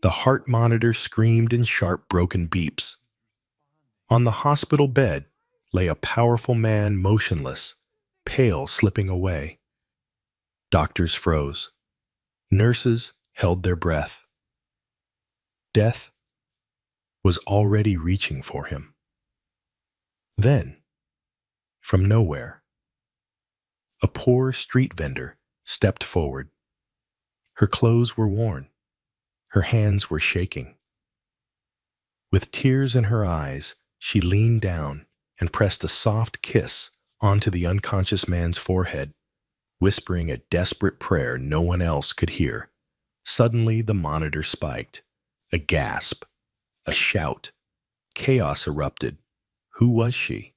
The heart monitor screamed in sharp, broken beeps. On the hospital bed lay a powerful man, motionless, pale, slipping away. Doctors froze. Nurses held their breath. Death was already reaching for him. Then, from nowhere, a poor street vendor stepped forward. Her clothes were worn. Her hands were shaking. With tears in her eyes, she leaned down and pressed a soft kiss onto the unconscious man's forehead, whispering a desperate prayer no one else could hear. Suddenly, the monitor spiked. A gasp. A shout. Chaos erupted. Who was she?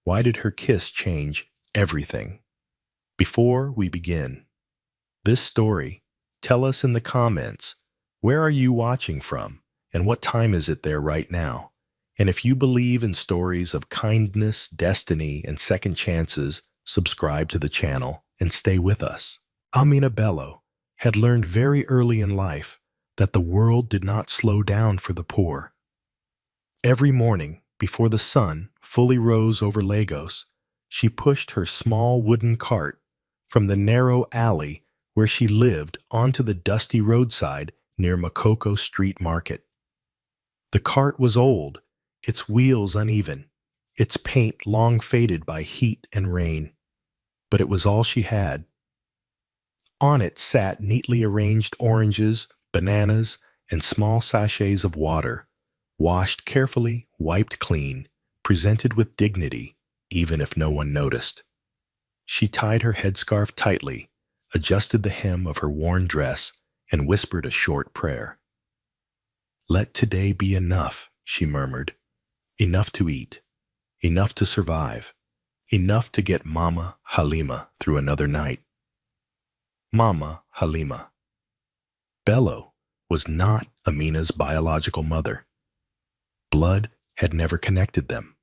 Why did her kiss change everything? Before we begin this story, tell us in the comments, where are you watching from and what time is it there right now? And if you believe in stories of kindness, destiny, and second chances, subscribe to the channel and stay with us. Amina Bello had learned very early in life that the world did not slow down for the poor. Every morning, before the sun fully rose over Lagos, she pushed her small wooden cart from the narrow alley where she lived onto the dusty roadside near Makoko Street Market. The cart was old, its wheels uneven, its paint long faded by heat and rain, but it was all she had. On it sat neatly arranged oranges, bananas, and small sachets of water, washed carefully, wiped clean, presented with dignity, even if no one noticed. She tied her headscarf tightly, adjusted the hem of her worn dress, and whispered a short prayer. "Let today be enough," she murmured. "Enough to eat, enough to survive, enough to get Mama Halima through another night." Mama Halima. Bello was not Amina's biological mother. Blood had never connected them.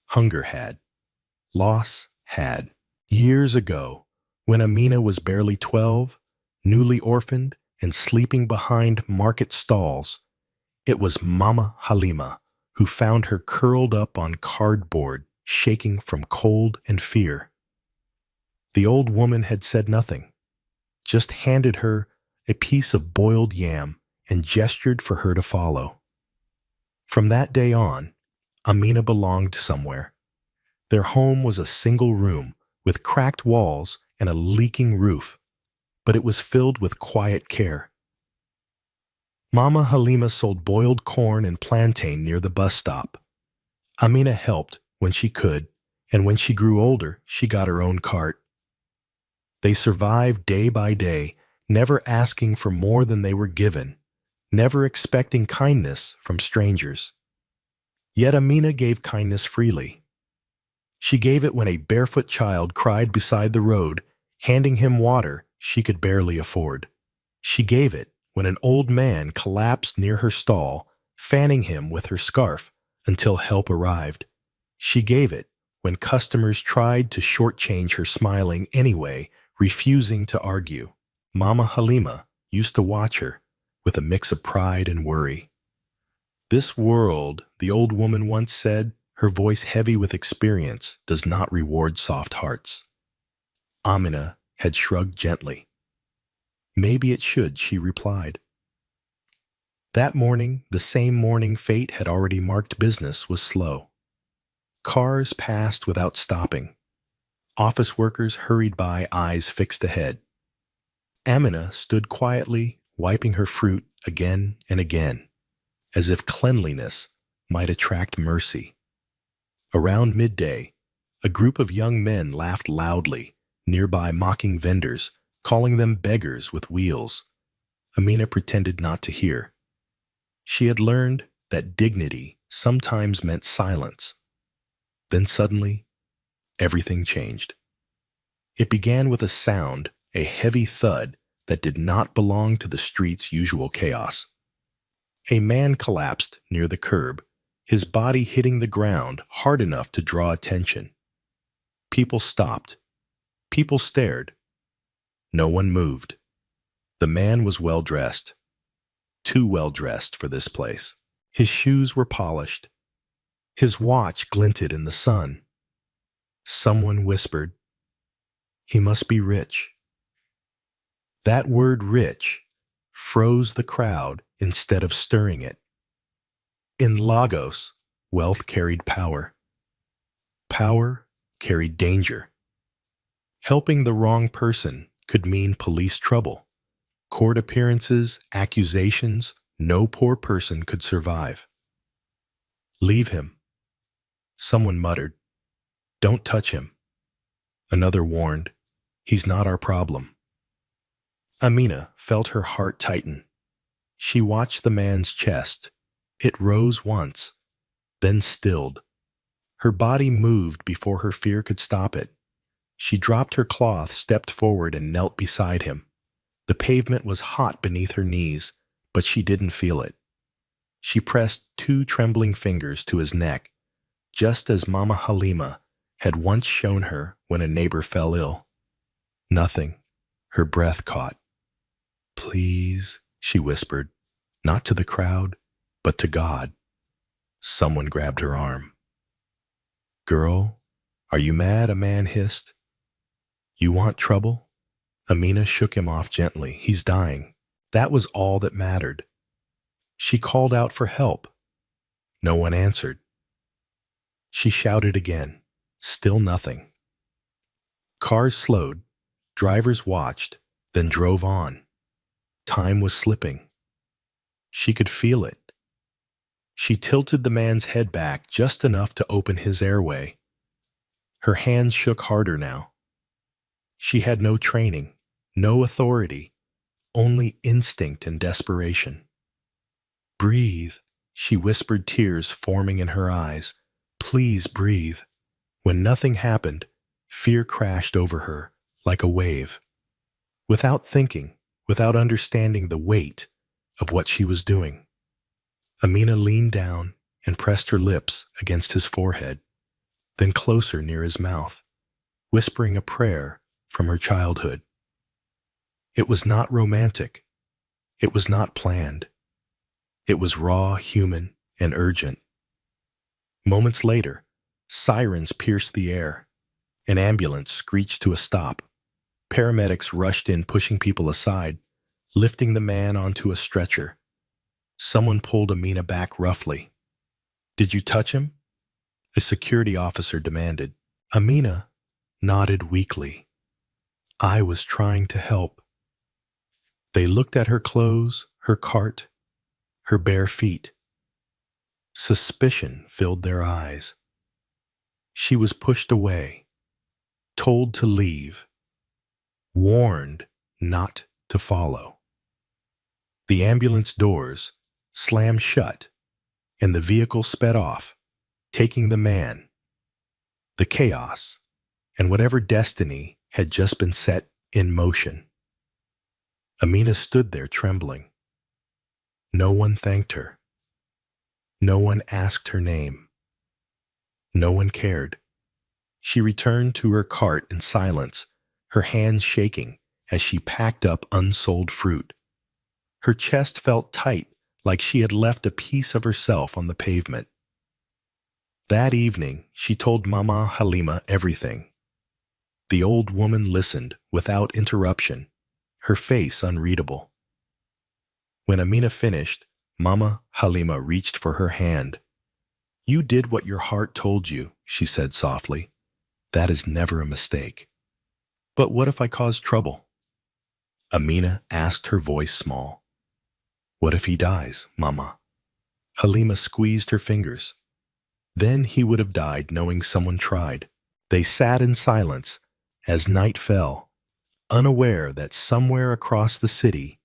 Hunger had. Loss had. Years ago, when Amina was barely 12, newly orphaned and sleeping behind market stalls, it was Mama Halima who found her curled up on cardboard, shaking from cold and fear. The old woman had said nothing, just handed her a piece of boiled yam and gestured for her to follow. From that day on, Amina belonged somewhere. Their home was a single room with cracked walls and a leaking roof, but it was filled with quiet care. Mama Halima sold boiled corn and plantain near the bus stop. Amina helped when she could, and when she grew older, she got her own cart. They survived day by day, never asking for more than they were given, never expecting kindness from strangers. Yet Amina gave kindness freely. She gave it when a barefoot child cried beside the road, handing him water she could barely afford. She gave it when an old man collapsed near her stall, fanning him with her scarf until help arrived. She gave it when customers tried to shortchange her, smiling anyway, refusing to argue. Mama Halima used to watch her with a mix of pride and worry. "This world," the old woman once said, her voice heavy with experience, "does not reward soft hearts." Amina had shrugged gently. "Maybe it should," she replied. That morning, the same morning fate had already marked, business was slow. Cars passed without stopping. Office workers hurried by, eyes fixed ahead. Amina stood quietly, wiping her fruit again and again, as if cleanliness might attract mercy. Around midday, a group of young men laughed loudly, nearby mocking vendors, calling them beggars with wheels. Amina pretended not to hear. She had learned that dignity sometimes meant silence. Then suddenly, everything changed. It began with a sound, a heavy thud that did not belong to the street's usual chaos. A man collapsed near the curb, his body hitting the ground hard enough to draw attention. People stopped. People stared. No one moved. The man was well dressed. too well dressed for this place. His shoes were polished. His watch glinted in the sun. Someone whispered, "He must be rich." That word rich froze the crowd instead of stirring it. In Lagos, wealth carried power. Power carried danger. Helping the wrong person could mean police trouble, court appearances, accusations no poor person could survive. "Leave him," someone muttered. "Don't touch him." Another warned, "He's not our problem." Amina felt her heart tighten. She watched the man's chest. It rose once, then stilled. Her body moved before her fear could stop it. She dropped her cloth, stepped forward, and knelt beside him. The pavement was hot beneath her knees, but she didn't feel it. She pressed two trembling fingers to his neck, just as Mama Halima had once shown her when a neighbor fell ill. Nothing. Her breath caught. "Please," she whispered, not to the crowd, but to God. Someone grabbed her arm. "Girl, are you mad?" a man hissed. "You want trouble?" Amina shook him off gently. "He's dying." That was all that mattered. She called out for help. No one answered. She shouted again. Still nothing. Cars slowed. Drivers watched, then drove on. Time was slipping. She could feel it. She tilted the man's head back just enough to open his airway. Her hands shook harder now. She had no training, no authority, only instinct and desperation. "Breathe," she whispered, tears forming in her eyes. "Please breathe." When nothing happened, fear crashed over her like a wave. Without thinking, without understanding the weight of what she was doing, Amina leaned down and pressed her lips against his forehead, then closer near his mouth, whispering a prayer from her childhood. It was not romantic. It was not planned. It was raw, human, and urgent. Moments later, sirens pierced the air. An ambulance screeched to a stop. Paramedics rushed in, pushing people aside, lifting the man onto a stretcher. Someone pulled Amina back roughly. "Did you touch him?" a security officer demanded. Amina nodded weakly. "I was trying to help." They looked at her clothes, her cart, her bare feet. Suspicion filled their eyes. She was pushed away, told to leave, warned not to follow. The ambulance doors slammed shut, and the vehicle sped off, taking the man, the chaos, and whatever destiny had just been set in motion. Amina stood there trembling. No one thanked her. No one asked her name. No one cared. She returned to her cart in silence, her hands shaking as she packed up unsold fruit. Her chest felt tight, like she had left a piece of herself on the pavement. That evening, she told Mama Halima everything. The old woman listened without interruption, her face unreadable. When Amina finished, Mama Halima reached for her hand. "You did what your heart told you," she said softly. "That is never a mistake." "But what if I cause trouble?" Amina asked, her voice small. "What if he dies, Mama?" Halima squeezed her fingers. Then he would have died knowing someone tried. They sat in silence as night fell, unaware that somewhere across the city,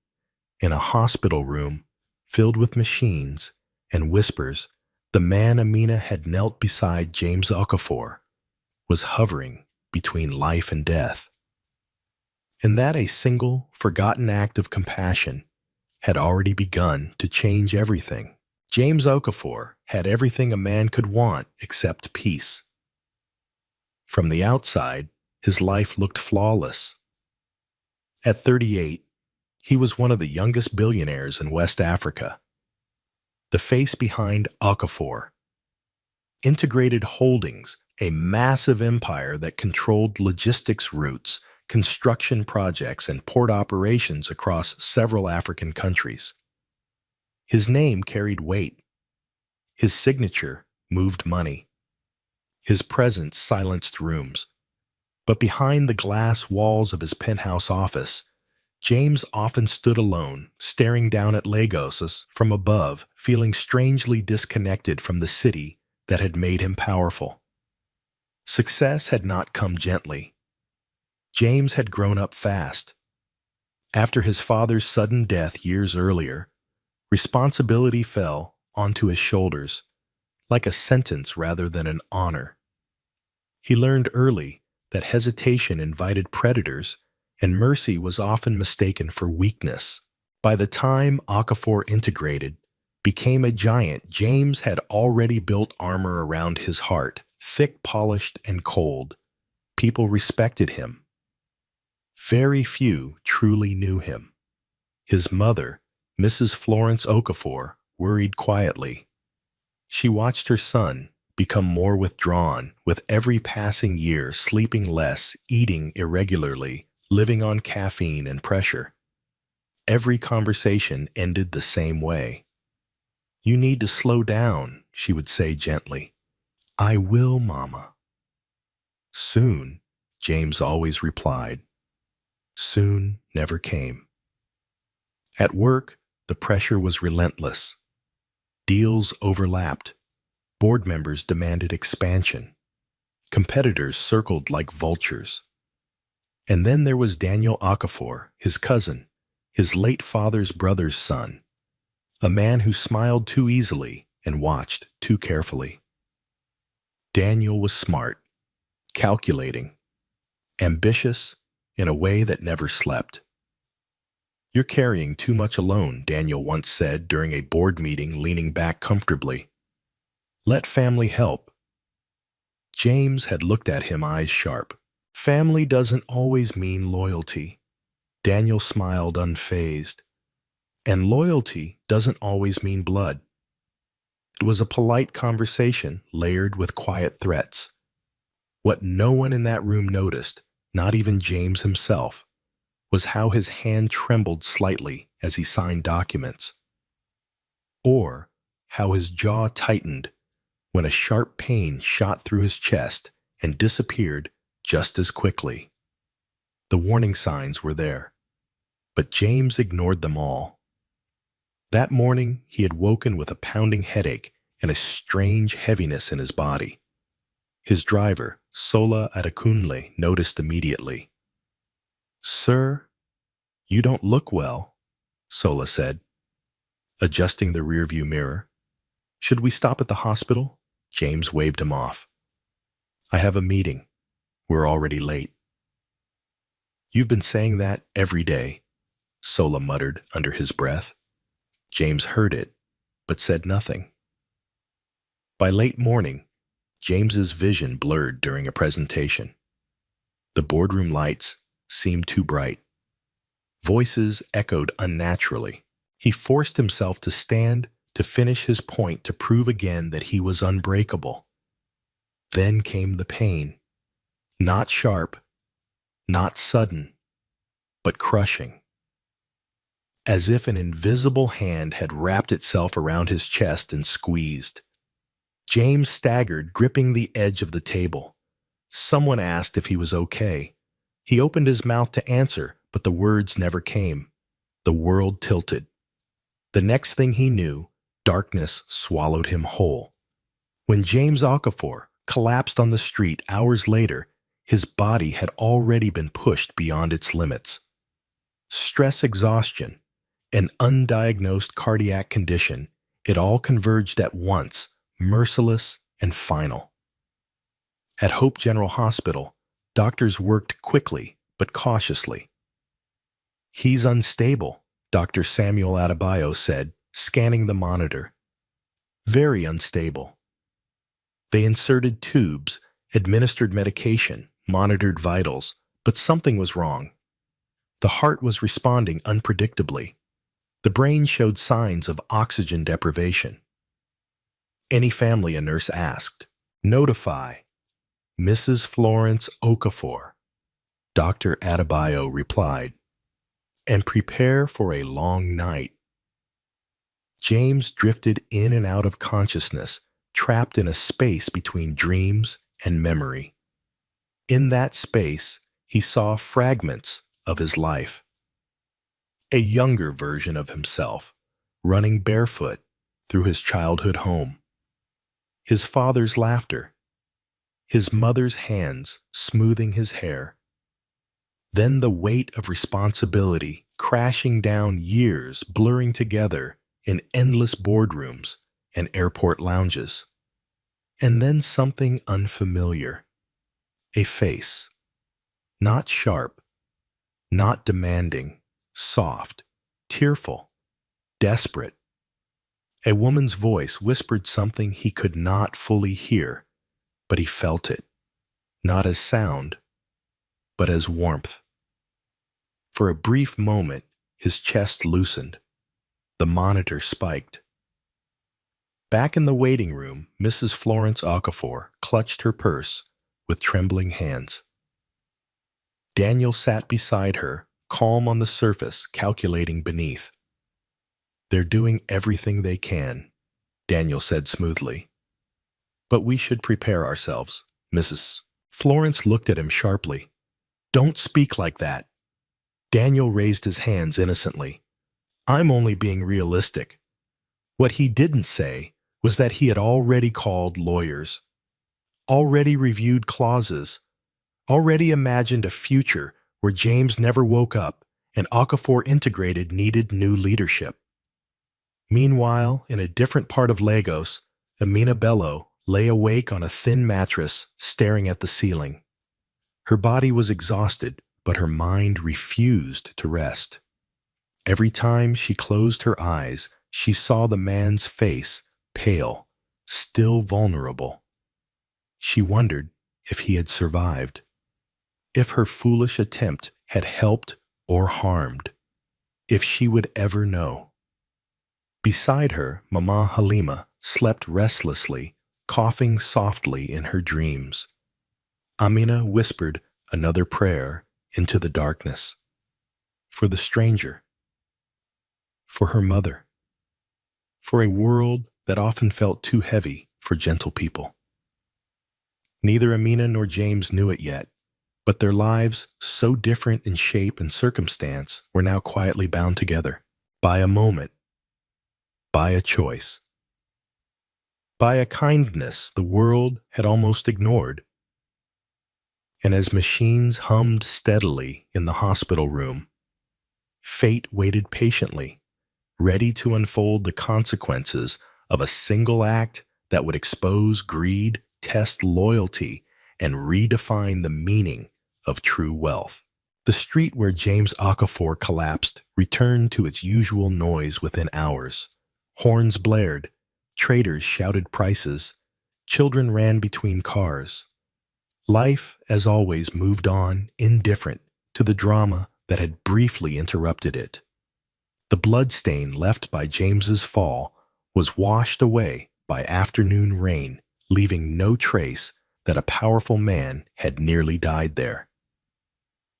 in a hospital room filled with machines and whispers, the man Amina had knelt beside, James Okafor, was hovering between life and death. And that a single, forgotten act of compassion had already begun to change everything. James Okafor had everything a man could want except peace. From the outside, his life looked flawless. At 38, He was one of the youngest billionaires in West Africa, the face behind Okafor, Integrated Holdings, a massive empire that controlled logistics routes, construction projects, and port operations across several African countries. His name carried weight. His signature moved money. His presence silenced rooms. But behind the glass walls of his penthouse office, James often stood alone, staring down at Lagos from above, feeling strangely disconnected from the city that had made him powerful. Success had not come gently. James had grown up fast. After his father's sudden death years earlier, responsibility fell onto his shoulders, like a sentence rather than an honor. He learned early that hesitation invited predators, and mercy was often mistaken for weakness. By the time Okafor integrated, became a giant, James had already built armor around his heart, thick, polished, and cold. People respected him. Very few truly knew him. His mother, Mrs. Florence Okafor, worried quietly. She watched her son become more withdrawn, with every passing year, sleeping less, eating irregularly, living on caffeine and pressure. Every conversation ended the same way. "You need to slow down," she would say gently. "I will, Mama." "Soon," James always replied. Soon never came. At work, the pressure was relentless. Deals overlapped. Board members demanded expansion. Competitors circled like vultures. And then there was Daniel Okafor, his cousin, his late father's brother's son, a man who smiled too easily and watched too carefully. Daniel was smart, calculating, ambitious in a way that never slept. "You're carrying too much alone," Daniel once said during a board meeting, leaning back comfortably. "Let family help." James had looked at him, eyes sharp. "Family doesn't always mean loyalty." Daniel smiled unfazed. "And loyalty doesn't always mean blood." It was a polite conversation layered with quiet threats. What no one in that room noticed, not even James himself, was how his hand trembled slightly as he signed documents, or how his jaw tightened when a sharp pain shot through his chest and disappeared just as quickly. The warning signs were there, but James ignored them all. That morning, he had woken with a pounding headache and a strange heaviness in his body. His driver, Sola Adekunle, noticed immediately. "Sir, you don't look well," Sola said, adjusting the rearview mirror. "Should we stop at the hospital?" James waved him off. "I have a meeting. We're already late." "You've been saying that every day," Sola muttered under his breath. James heard it, but said nothing. By late morning, James's vision blurred during a presentation. The boardroom lights seemed too bright. Voices echoed unnaturally. He forced himself to stand to finish his point, to prove again that he was unbreakable. Then came the pain. Not sharp, not sudden, but crushing. As if an invisible hand had wrapped itself around his chest and squeezed. James staggered, gripping the edge of the table. Someone asked if he was okay. He opened his mouth to answer, but the words never came. The world tilted. The next thing he knew, darkness swallowed him whole. When James Okafor collapsed on the street hours later, his body had already been pushed beyond its limits. Stress exhaustion, an undiagnosed cardiac condition, it all converged at once, merciless and final. At Hope General Hospital, doctors worked quickly but cautiously. "He's unstable," Dr. Samuel Adebayo said, scanning the monitor. "Very unstable." They inserted tubes, administered medication, monitored vitals, but something was wrong. The heart was responding unpredictably. The brain showed signs of oxygen deprivation. Any family, a nurse asked. Notify Mrs. Florence Okafor, Dr. Adebayo replied, and prepare for a long night. James drifted in and out of consciousness, trapped in a space between dreams and memory. In that space, he saw fragments of his life. A younger version of himself, running barefoot through his childhood home. His father's laughter, his mother's hands smoothing his hair. Then the weight of responsibility crashing down years, blurring together in endless boardrooms and airport lounges. And then something unfamiliar. A face. Not sharp, not demanding, soft, tearful, desperate. A woman's voice whispered something he could not fully hear, but he felt it, not as sound, but as warmth. For a brief moment, his chest loosened. The monitor spiked. Back in the waiting room, Mrs. Florence Okafor clutched her purse with trembling hands. Daniel sat beside her, calm on the surface, calculating beneath. They're doing everything they can, Daniel said smoothly. But we should prepare ourselves, Mrs. Florence looked at him sharply. Don't speak like that. Daniel raised his hands innocently. I'm only being realistic. What he didn't say was that he had already called lawyers, already reviewed clauses, already imagined a future where James never woke up and Okafor Integrated needed new leadership. Meanwhile, in a different part of Lagos, Amina Bello lay awake on a thin mattress, staring at the ceiling. Her body was exhausted, but her mind refused to rest. Every time she closed her eyes, she saw the man's face, pale, still vulnerable. She wondered if he had survived, if her foolish attempt had helped or harmed, if she would ever know. Beside her, Mama Halima slept restlessly, coughing softly in her dreams. Amina whispered another prayer into the darkness. For the stranger. For her mother. For a world that often felt too heavy for gentle people. Neither Amina nor James knew it yet, but their lives, so different in shape and circumstance, were now quietly bound together by a moment, by a choice, by a kindness the world had almost ignored. And as machines hummed steadily in the hospital room, fate waited patiently, ready to unfold the consequences of a single act that would expose greed, test loyalty, and redefine the meaning of true wealth. The street where James Okafor collapsed returned to its usual noise within hours. Horns blared, traders shouted prices, children ran between cars. Life, as always, moved on, indifferent to the drama that had briefly interrupted it. The bloodstain left by James's fall was washed away by afternoon rain, leaving no trace that a powerful man had nearly died there.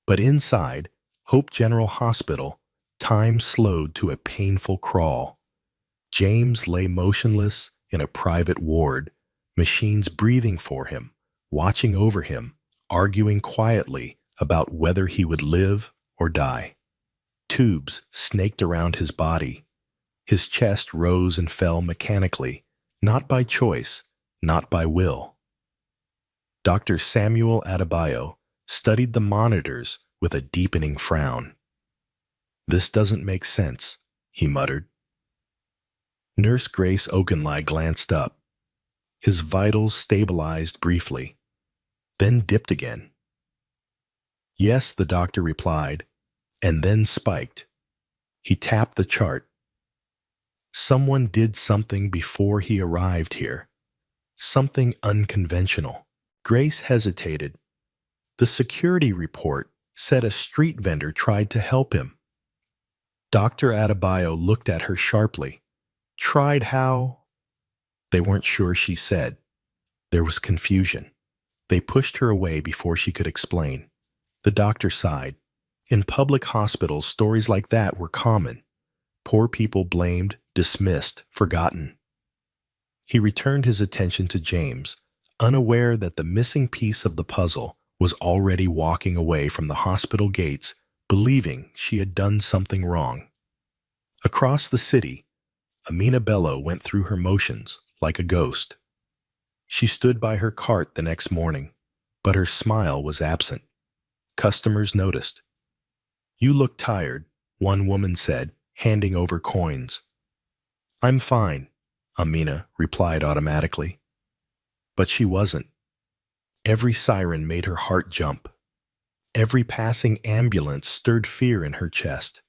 But inside Hope General Hospital, time slowed to a painful crawl. James lay motionless in a private ward, machines breathing for him, watching over him, arguing quietly about whether he would live or die. Tubes snaked around his body. His chest rose and fell mechanically, not by choice, not by will. Dr. Samuel Adebayo studied the monitors with a deepening frown. "This doesn't make sense," he muttered. Nurse Grace Ogunlai glanced up. His vitals stabilized briefly, then dipped again. "Yes," the doctor replied, and then spiked. He tapped the chart. Someone did something before he arrived here. Something unconventional. Grace hesitated. The security report said a street vendor tried to help him. Dr. Adebayo looked at her sharply. Tried how? They weren't sure, she said. There was confusion. They pushed her away before she could explain. The doctor sighed. In public hospitals, stories like that were common. Poor people blamed, dismissed, forgotten. He returned his attention to James, unaware that the missing piece of the puzzle was already walking away from the hospital gates, believing she had done something wrong. Across the city, Amina Bello went through her motions like a ghost. She stood by her cart the next morning, but her smile was absent. Customers noticed. "You look tired," one woman said, handing over coins. "I'm fine," Amina replied automatically. But she wasn't. Every siren made her heart jump. Every passing ambulance stirred fear in her chest.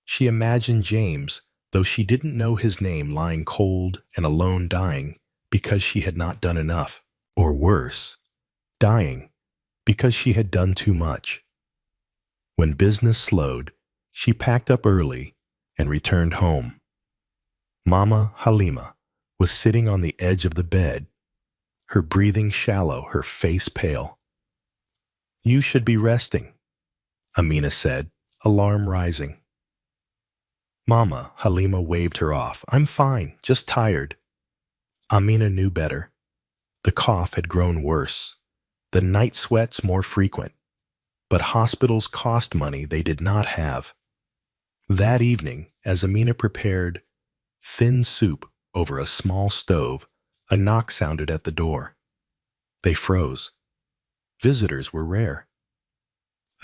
She imagined James, though she didn't know his name, lying cold and alone, dying because she had not done enough. Or worse, dying because she had done too much. When business slowed, she packed up early and returned home. Mama Halima was sitting on the edge of the bed, her breathing shallow, her face pale. "You should be resting," Amina said, alarm rising. Mama Halima waved her off. "I'm fine, just tired." Amina knew better. The cough had grown worse, the night sweats more frequent, but hospitals cost money they did not have. That evening, as Amina prepared thin soup over a small stove, a knock sounded at the door. They froze. Visitors were rare.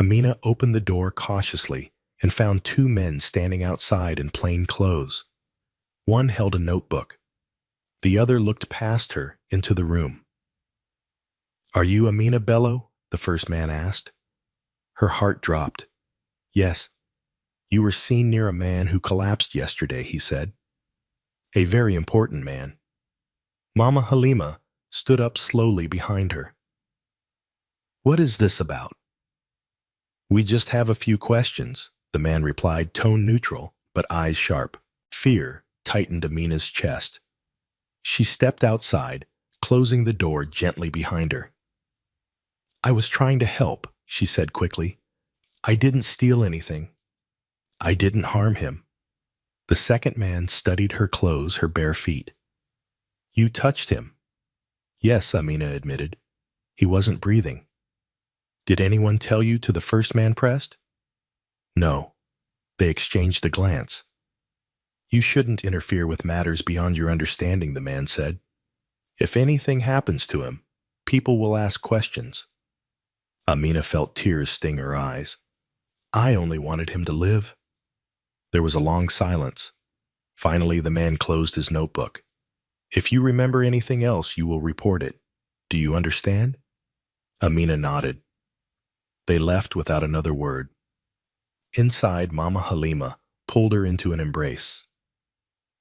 Amina opened the door cautiously and found two men standing outside in plain clothes. One held a notebook. The other looked past her into the room. "Are you Amina Bello?" the first man asked. Her heart dropped. "Yes. You were seen near a man who collapsed yesterday," he said. "A very important man." Mama Halima stood up slowly behind her. "What is this about?" "We just have a few questions," the man replied, tone neutral, but eyes sharp. Fear tightened Amina's chest. She stepped outside, closing the door gently behind her. "I was trying to help," she said quickly. "I didn't steal anything. I didn't harm him." The second man studied her clothes, her bare feet. "You touched him." "Yes," Amina admitted. "He wasn't breathing." "Did anyone tell you to?" the first man pressed. "No." They exchanged a glance. "You shouldn't interfere with matters beyond your understanding," the man said. "If anything happens to him, people will ask questions." Amina felt tears sting her eyes. "I only wanted him to live." There was a long silence. Finally, the man closed his notebook. "If you remember anything else, you will report it. Do you understand?" Amina nodded. They left without another word. Inside, Mama Halima pulled her into an embrace.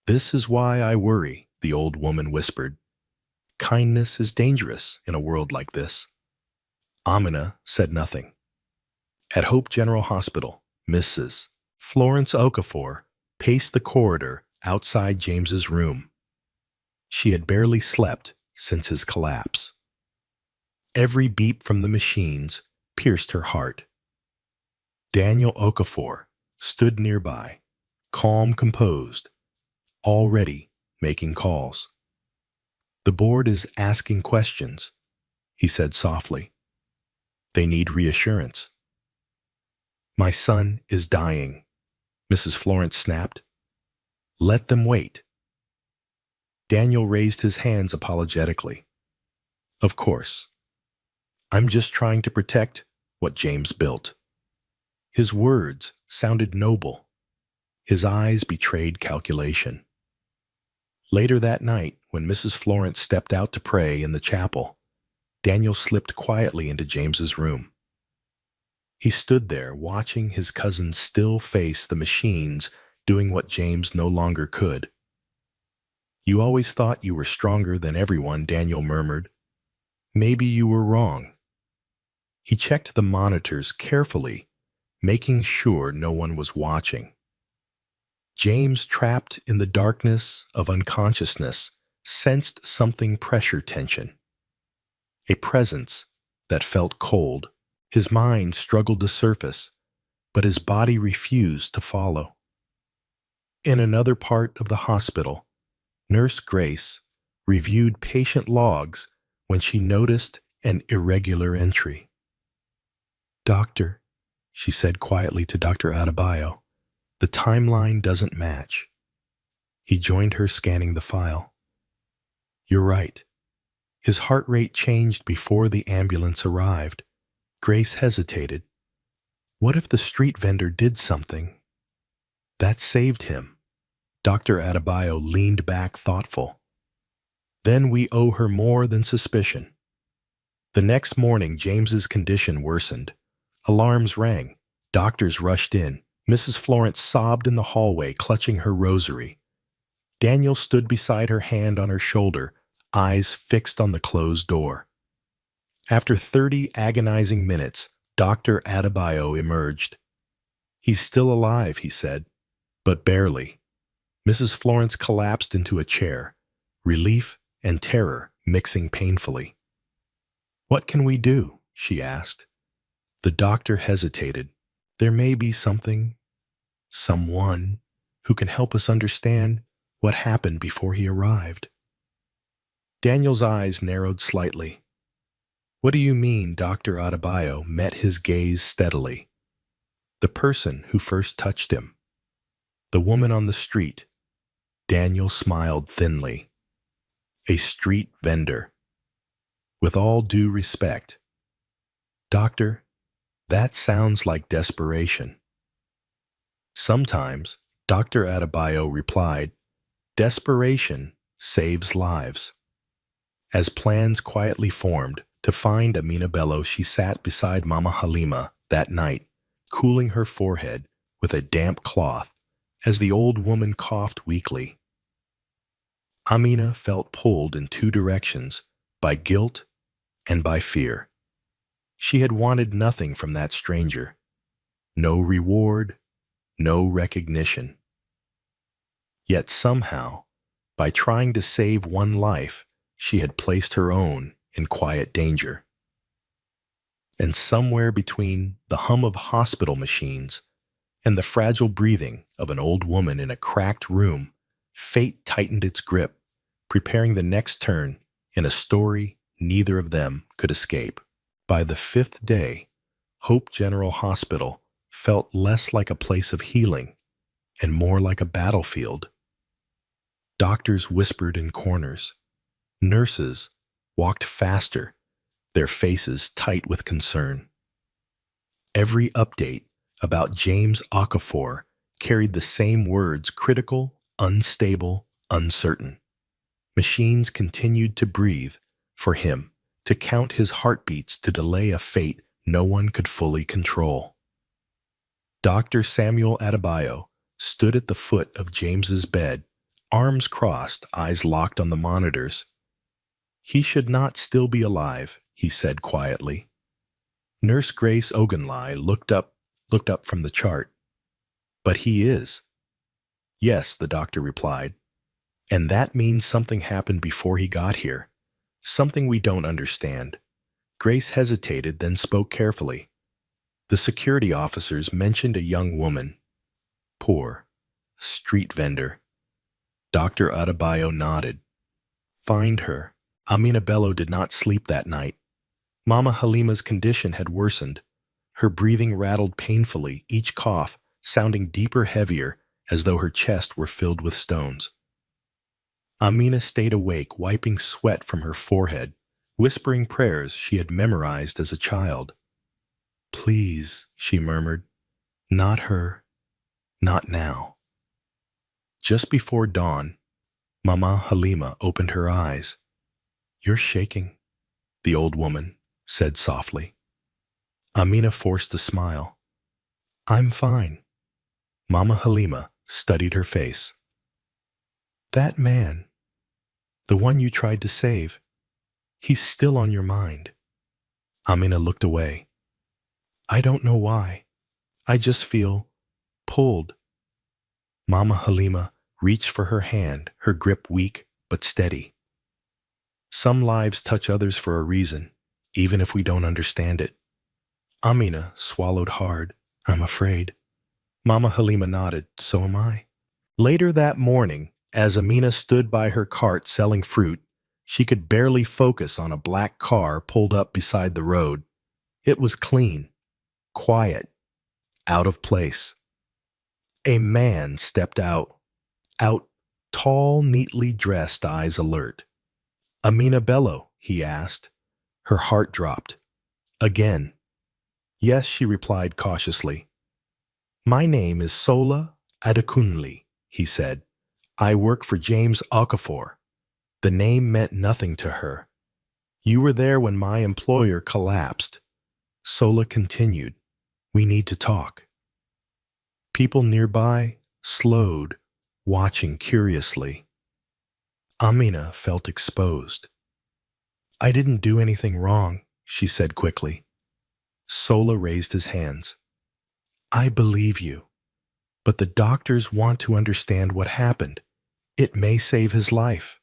"This is why I worry," the old woman whispered. "Kindness is dangerous in a world like this." Amina said nothing. At Hope General Hospital, Mrs. Florence Okafor paced the corridor outside James's room. She had barely slept since his collapse. Every beep from the machines pierced her heart. Daniel Okafor stood nearby, calm, composed, already making calls. "The board is asking questions," he said softly. "They need reassurance." "My son is dying," Mrs. Florence snapped. "Let them wait." Daniel raised his hands apologetically. "Of course. I'm just trying to protect what James built." His words sounded noble. His eyes betrayed calculation. Later that night, when Mrs. Florence stepped out to pray in the chapel, Daniel slipped quietly into James's room. He stood there, watching his cousin still face the machines, doing what James no longer could. "You always thought you were stronger than everyone," Daniel murmured. "Maybe you were wrong." He checked the monitors carefully, making sure no one was watching. James, trapped in the darkness of unconsciousness, sensed something pressure tension, a presence that felt cold. His mind struggled to surface, but his body refused to follow. In another part of the hospital, Nurse Grace reviewed patient logs when she noticed an irregular entry. "Doctor," she said quietly to Dr. Adebayo, "the timeline doesn't match." He joined her, scanning the file. "You're right." His heart rate changed before the ambulance arrived. Grace hesitated. What if the street vendor did something that saved him? Dr. Adebayo leaned back, thoughtful. "Then we owe her more than suspicion." The next morning, James's condition worsened. Alarms rang. Doctors rushed in. Mrs. Florence sobbed in the hallway, clutching her rosary. Daniel stood beside her, hand on her shoulder, eyes fixed on the closed door. After 30 agonizing minutes, Dr. Adebayo emerged. "He's still alive," he said, "but barely." Mrs. Florence collapsed into a chair, relief and terror mixing painfully. "What can we do?" she asked. The doctor hesitated. "There may be someone who can help us understand what happened before he arrived." Daniel's eyes narrowed slightly. "What do you mean?" Dr. Adebayo met his gaze steadily. "The person who first touched him. The woman on the street." Daniel smiled thinly. "A street vendor." "With all due respect, Doctor, that sounds like desperation." "Sometimes," Dr. Adebayo replied, "desperation saves lives." As plans quietly formed to find Amina Bello, she sat beside Mama Halima that night, cooling her forehead with a damp cloth as the old woman coughed weakly. Amina felt pulled in two directions, by guilt and by fear. She had wanted nothing from that stranger. No reward, no recognition. Yet somehow, by trying to save one life, she had placed her own in quiet danger. And somewhere between the hum of hospital machines and the fragile breathing of an old woman in a cracked room, fate tightened its grip, preparing the next turn in a story neither of them could escape. By the fifth day, Hope General Hospital felt less like a place of healing and more like a battlefield. Doctors whispered in corners. Nurses walked faster, their faces tight with concern. Every update about James Okafor carried the same words: critical, unstable, uncertain. Machines continued to breathe for him, to count his heartbeats, to delay a fate no one could fully control. Dr. Samuel Adebayo stood at the foot of James's bed, arms crossed, eyes locked on the monitors. "He should not still be alive," he said quietly. Nurse Grace Ogunlai looked up from the chart. "But he is." "Yes," the doctor replied. "And that means something happened before he got here. Something we don't understand." Grace hesitated, then spoke carefully. "The security officers mentioned a young woman. Poor. Street vendor." Dr. Adebayo nodded. "Find her." Amina Bello did not sleep that night. Mama Halima's condition had worsened. Her breathing rattled painfully, each cough sounding deeper, heavier, as though her chest were filled with stones. Amina stayed awake, wiping sweat from her forehead, whispering prayers she had memorized as a child. "Please," she murmured, "not her, not now." Just before dawn, Mama Halima opened her eyes. "You're shaking," the old woman said softly. Amina forced a smile. "I'm fine." Mama Halima studied her face. "That man, the one you tried to save, he's still on your mind." Amina looked away. I don't know why. I just feel pulled. Mama Halima reached for her hand, her grip weak but steady. Some lives touch others for a reason, even if we don't understand it. Amina swallowed hard. I'm afraid. Mama Halima nodded. So am I. Later that morning, as Amina stood by her cart selling fruit, she could barely focus on a black car pulled up beside the road. It was clean, quiet, out of place. A man stepped out, tall, neatly dressed, eyes alert. Amina Bello, he asked. Her heart dropped. Again. Yes, she replied cautiously. My name is Sola Adekunle, he said. I work for James Okafor. The name meant nothing to her. You were there when my employer collapsed. Sola continued. We need to talk. People nearby slowed, watching curiously. Amina felt exposed. I didn't do anything wrong, she said quickly. Sola raised his hands. I believe you, but the doctors want to understand what happened. It may save his life.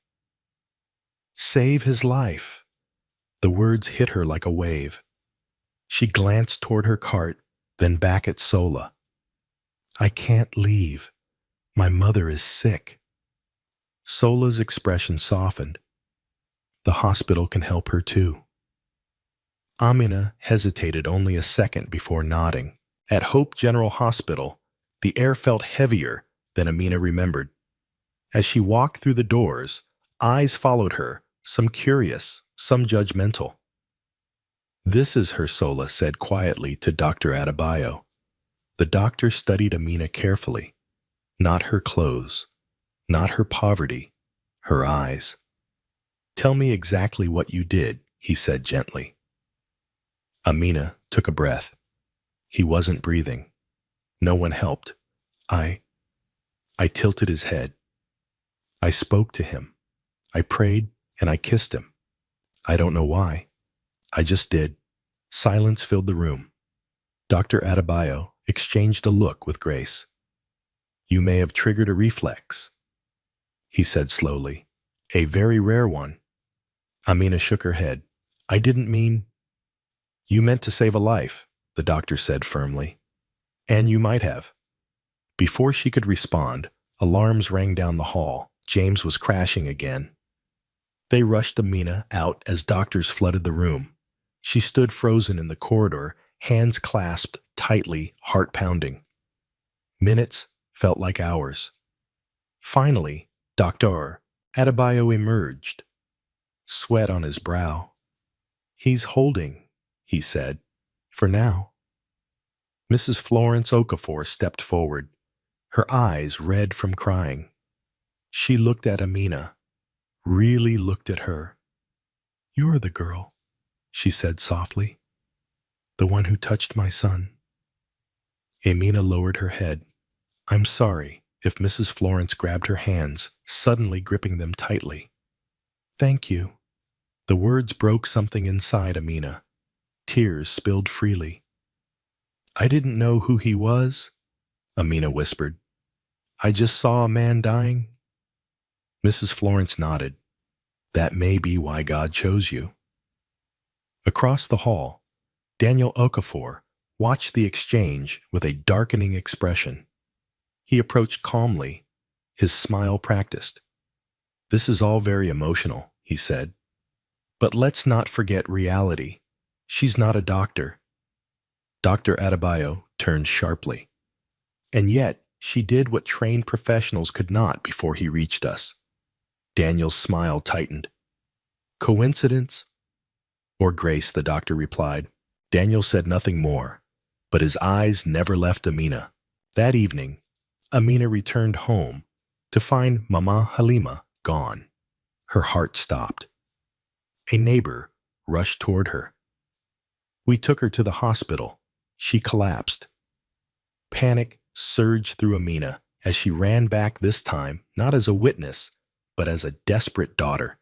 Save his life. The words hit her like a wave. She glanced toward her cart, then back at Sola. I can't leave. My mother is sick. Sola's expression softened. The hospital can help her too. Amina hesitated only a second before nodding. At Hope General Hospital, the air felt heavier than Amina remembered. As she walked through the doors, eyes followed her, some curious, some judgmental. This is her, Sola said quietly to Dr. Adebayo. The doctor studied Amina carefully. Not her clothes, not her poverty, her eyes. Tell me exactly what you did, he said gently. Amina took a breath. He wasn't breathing. No one helped. I tilted his head. I spoke to him. I prayed and I kissed him. I don't know why. I just did. Silence filled the room. Dr. Adebayo exchanged a look with Grace. You may have triggered a reflex, he said slowly. A very rare one. Amina shook her head. I didn't mean... You meant to save a life, the doctor said firmly. And you might have. Before she could respond, alarms rang down the hall. James was crashing again. They rushed Amina out as doctors flooded the room. She stood frozen in the corridor, hands clasped tightly, heart pounding. Minutes felt like hours. Finally, Dr. Adebayo emerged, sweat on his brow. He's holding, he said, for now. Mrs. Florence Okafor stepped forward, her eyes red from crying. She looked at Amina, really looked at her. You're the girl, she said softly, the one who touched my son. Amina lowered her head. I'm sorry if Mrs. Florence grabbed her hands, suddenly gripping them tightly. Thank you. The words broke something inside Amina. Tears spilled freely. I didn't know who he was, Amina whispered. I just saw a man dying. Mrs. Florence nodded. That may be why God chose you. Across the hall, Daniel Okafor watched the exchange with a darkening expression. He approached calmly, his smile practiced. This is all very emotional, he said. But let's not forget reality. She's not a doctor. Dr. Adebayo turned sharply. And yet, she did what trained professionals could not before he reached us. Daniel's smile tightened. Coincidence? Or grace, the doctor replied. Daniel said nothing more, but his eyes never left Amina. That evening, Amina returned home to find Mama Halima gone. Her heart stopped. A neighbor rushed toward her. We took her to the hospital. She collapsed. Panic surged through Amina as she ran back, this time not as a witness, but as a desperate daughter.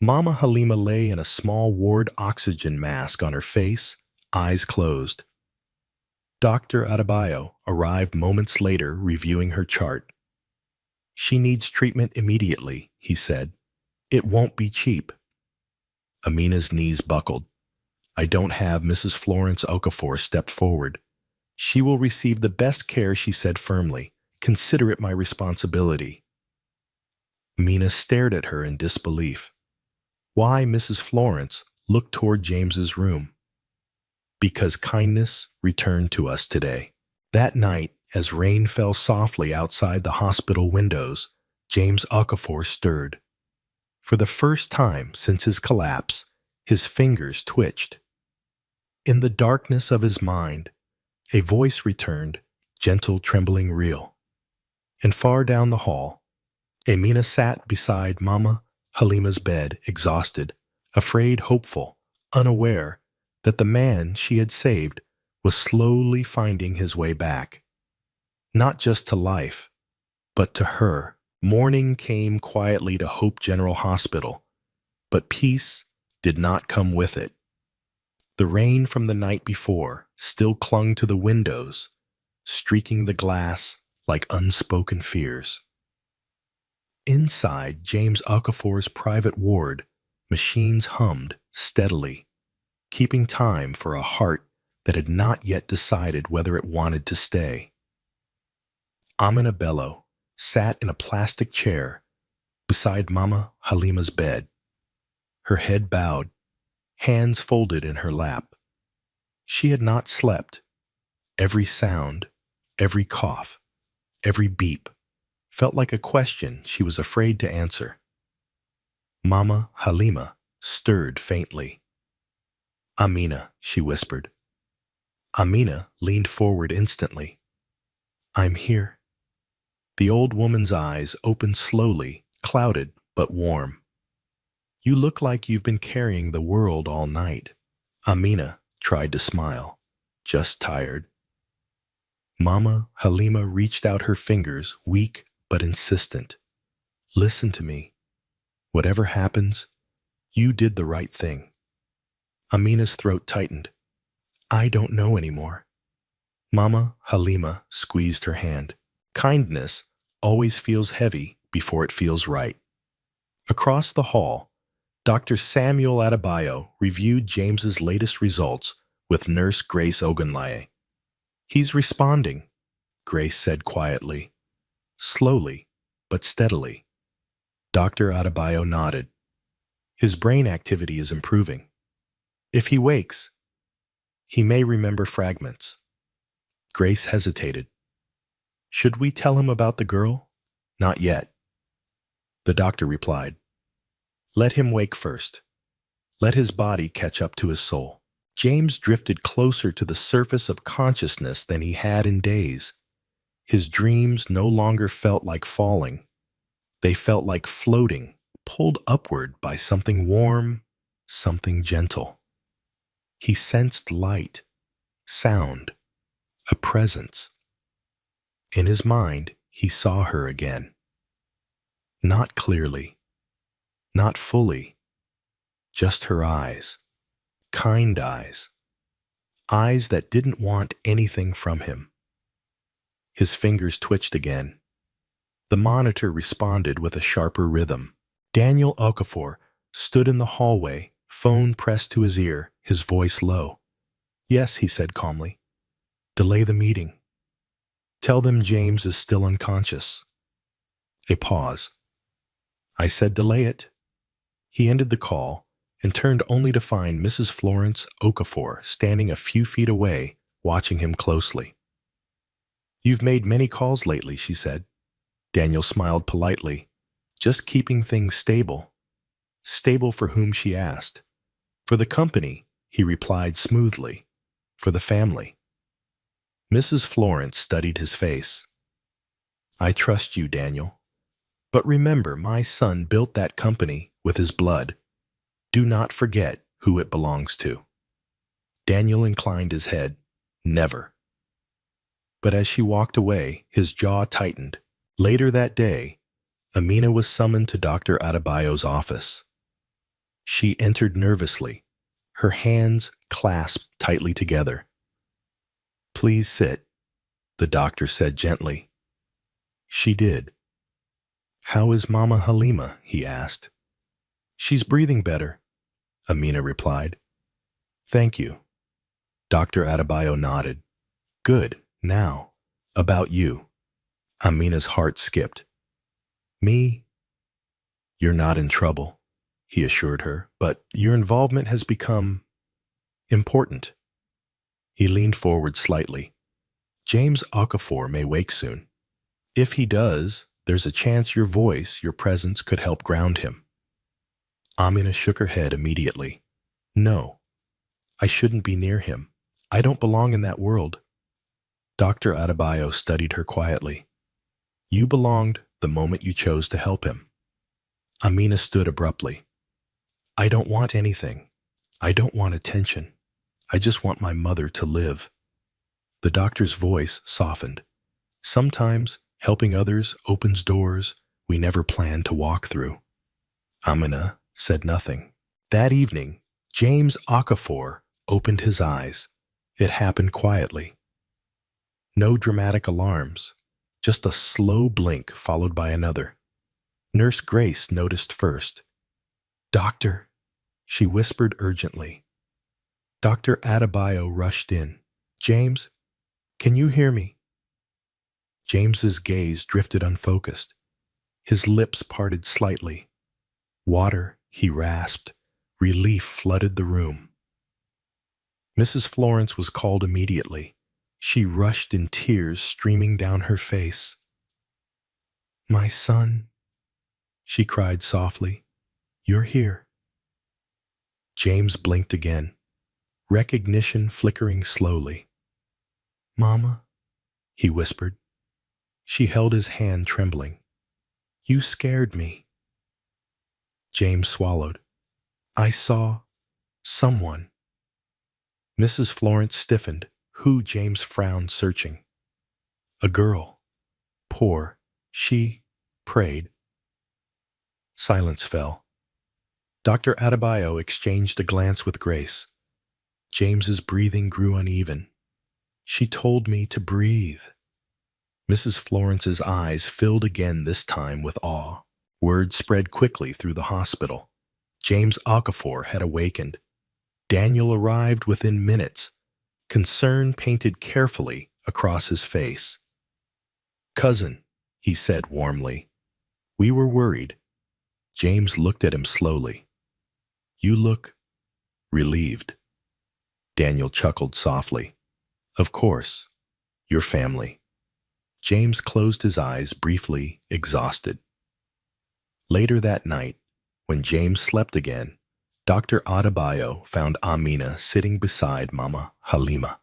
Mama Halima lay in a small ward, oxygen mask on her face, eyes closed. Dr. Adebayo arrived moments later reviewing her chart. "She needs treatment immediately," he said. "It won't be cheap." Amina's knees buckled. "I don't have." Mrs. Florence Okafor stepped forward. "She will receive the best care," she said firmly. "Consider it my responsibility." Amina stared at her in disbelief. "Why?" Mrs. Florence looked toward James's room. "Because kindness returned to us today." That night, as rain fell softly outside the hospital windows, James Okafor stirred. For the first time since his collapse, his fingers twitched. In the darkness of his mind, a voice returned, gentle, trembling, real. And far down the hall, Amina sat beside Mama Halima's bed, exhausted, afraid, hopeful, unaware that the man she had saved was slowly finding his way back. Not just to life, but to her. Morning came quietly to Hope General Hospital, but peace did not come with it. The rain from the night before still clung to the windows, streaking the glass like unspoken fears. Inside James Okafor's private ward, machines hummed steadily, keeping time for a heart that had not yet decided whether it wanted to stay. Amina Bello sat in a plastic chair beside Mama Halima's bed, her head bowed, hands folded in her lap. She had not slept. Every sound, every cough, every beep felt like a question she was afraid to answer. Mama Halima stirred faintly. "Amina," she whispered. Amina leaned forward instantly. "I'm here." The old woman's eyes opened slowly, clouded but warm. "You look like you've been carrying the world all night." Amina tried to smile. "Just tired." Mama Halima reached out her fingers, weak but insistent. "Listen to me. Whatever happens, you did the right thing." Amina's throat tightened. "I don't know anymore." Mama Halima squeezed her hand. Kindness always feels heavy before it feels right. Across the hall, Dr. Samuel Adebayo reviewed James's latest results with Nurse Grace Ogunlaye. "He's responding," Grace said quietly. Slowly, but steadily. Dr. Adebayo nodded. "His brain activity is improving. If he wakes, he may remember fragments." Grace hesitated. "Should we tell him about the girl?" "Not yet." The doctor replied. "Let him wake first. Let his body catch up to his soul." James drifted closer to the surface of consciousness than he had in days. His dreams no longer felt like falling. They felt like floating, pulled upward by something warm, something gentle. He sensed light, sound, a presence. In his mind, he saw her again. Not clearly, not fully, just her eyes, kind eyes, eyes that didn't want anything from him. His fingers twitched again. The monitor responded with a sharper rhythm. Daniel Okafor stood in the hallway, phone pressed to his ear, his voice low. "Yes," he said calmly. "Delay the meeting. Tell them James is still unconscious." A pause. "I said delay it." He ended the call and turned only to find Mrs. Florence Okafor standing a few feet away, watching him closely. "You've made many calls lately," she said. Daniel smiled politely. "Just keeping things stable." "Stable for whom?" she asked. "For the company," he replied smoothly. "For the family." Mrs. Florence studied his face. "I trust you, Daniel. But remember, my son built that company with his blood. Do not forget who it belongs to." Daniel inclined his head. "Never." But as she walked away, his jaw tightened. Later that day, Amina was summoned to Dr. Adebayo's office. She entered nervously, her hands clasped tightly together. "Please sit," the doctor said gently. She did. "How is Mama Halima?" he asked. "She's breathing better," Amina replied. "Thank you." Dr. Adebayo nodded. "Good. Now, about you." Amina's heart skipped. "Me? You're not in trouble," he assured her, "but your involvement has become important." He leaned forward slightly. "James Okafor may wake soon. If he does, there's a chance your voice, your presence could help ground him." Amina shook her head immediately. "No, I shouldn't be near him. I don't belong in that world." Dr. Adebayo studied her quietly. "You belonged the moment you chose to help him." Amina stood abruptly. "I don't want anything. I don't want attention. I just want my mother to live." The doctor's voice softened. "Sometimes helping others opens doors we never planned to walk through." Amina said nothing. That evening, James Okafor opened his eyes. It happened quietly. No dramatic alarms, just a slow blink followed by another. Nurse Grace noticed first. "Doctor," she whispered urgently. Dr. Adebayo rushed in. "James, can you hear me?" James's gaze drifted unfocused. His lips parted slightly. "Water," he rasped. Relief flooded the room. Mrs. Florence was called immediately. She rushed in tears streaming down her face. "My son," she cried softly, "you're here." James blinked again, recognition flickering slowly. "Mama," he whispered. She held his hand trembling. "You scared me." James swallowed. "I saw someone." Mrs. Florence stiffened. "Who?" James frowned, searching. "A girl. Poor. She prayed." Silence fell. Dr. Adebayo exchanged a glance with Grace. James's breathing grew uneven. "She told me to breathe." Mrs. Florence's eyes filled again, this time with awe. Word spread quickly through the hospital. James Okafor had awakened. Daniel arrived within minutes, concern painted carefully across his face. "Cousin," he said warmly, "we were worried." James looked at him slowly. "You look relieved." Daniel chuckled softly. "Of course, your family." James closed his eyes briefly, exhausted. Later that night, when James slept again, Dr. Adebayo found Amina sitting beside Mama Halima.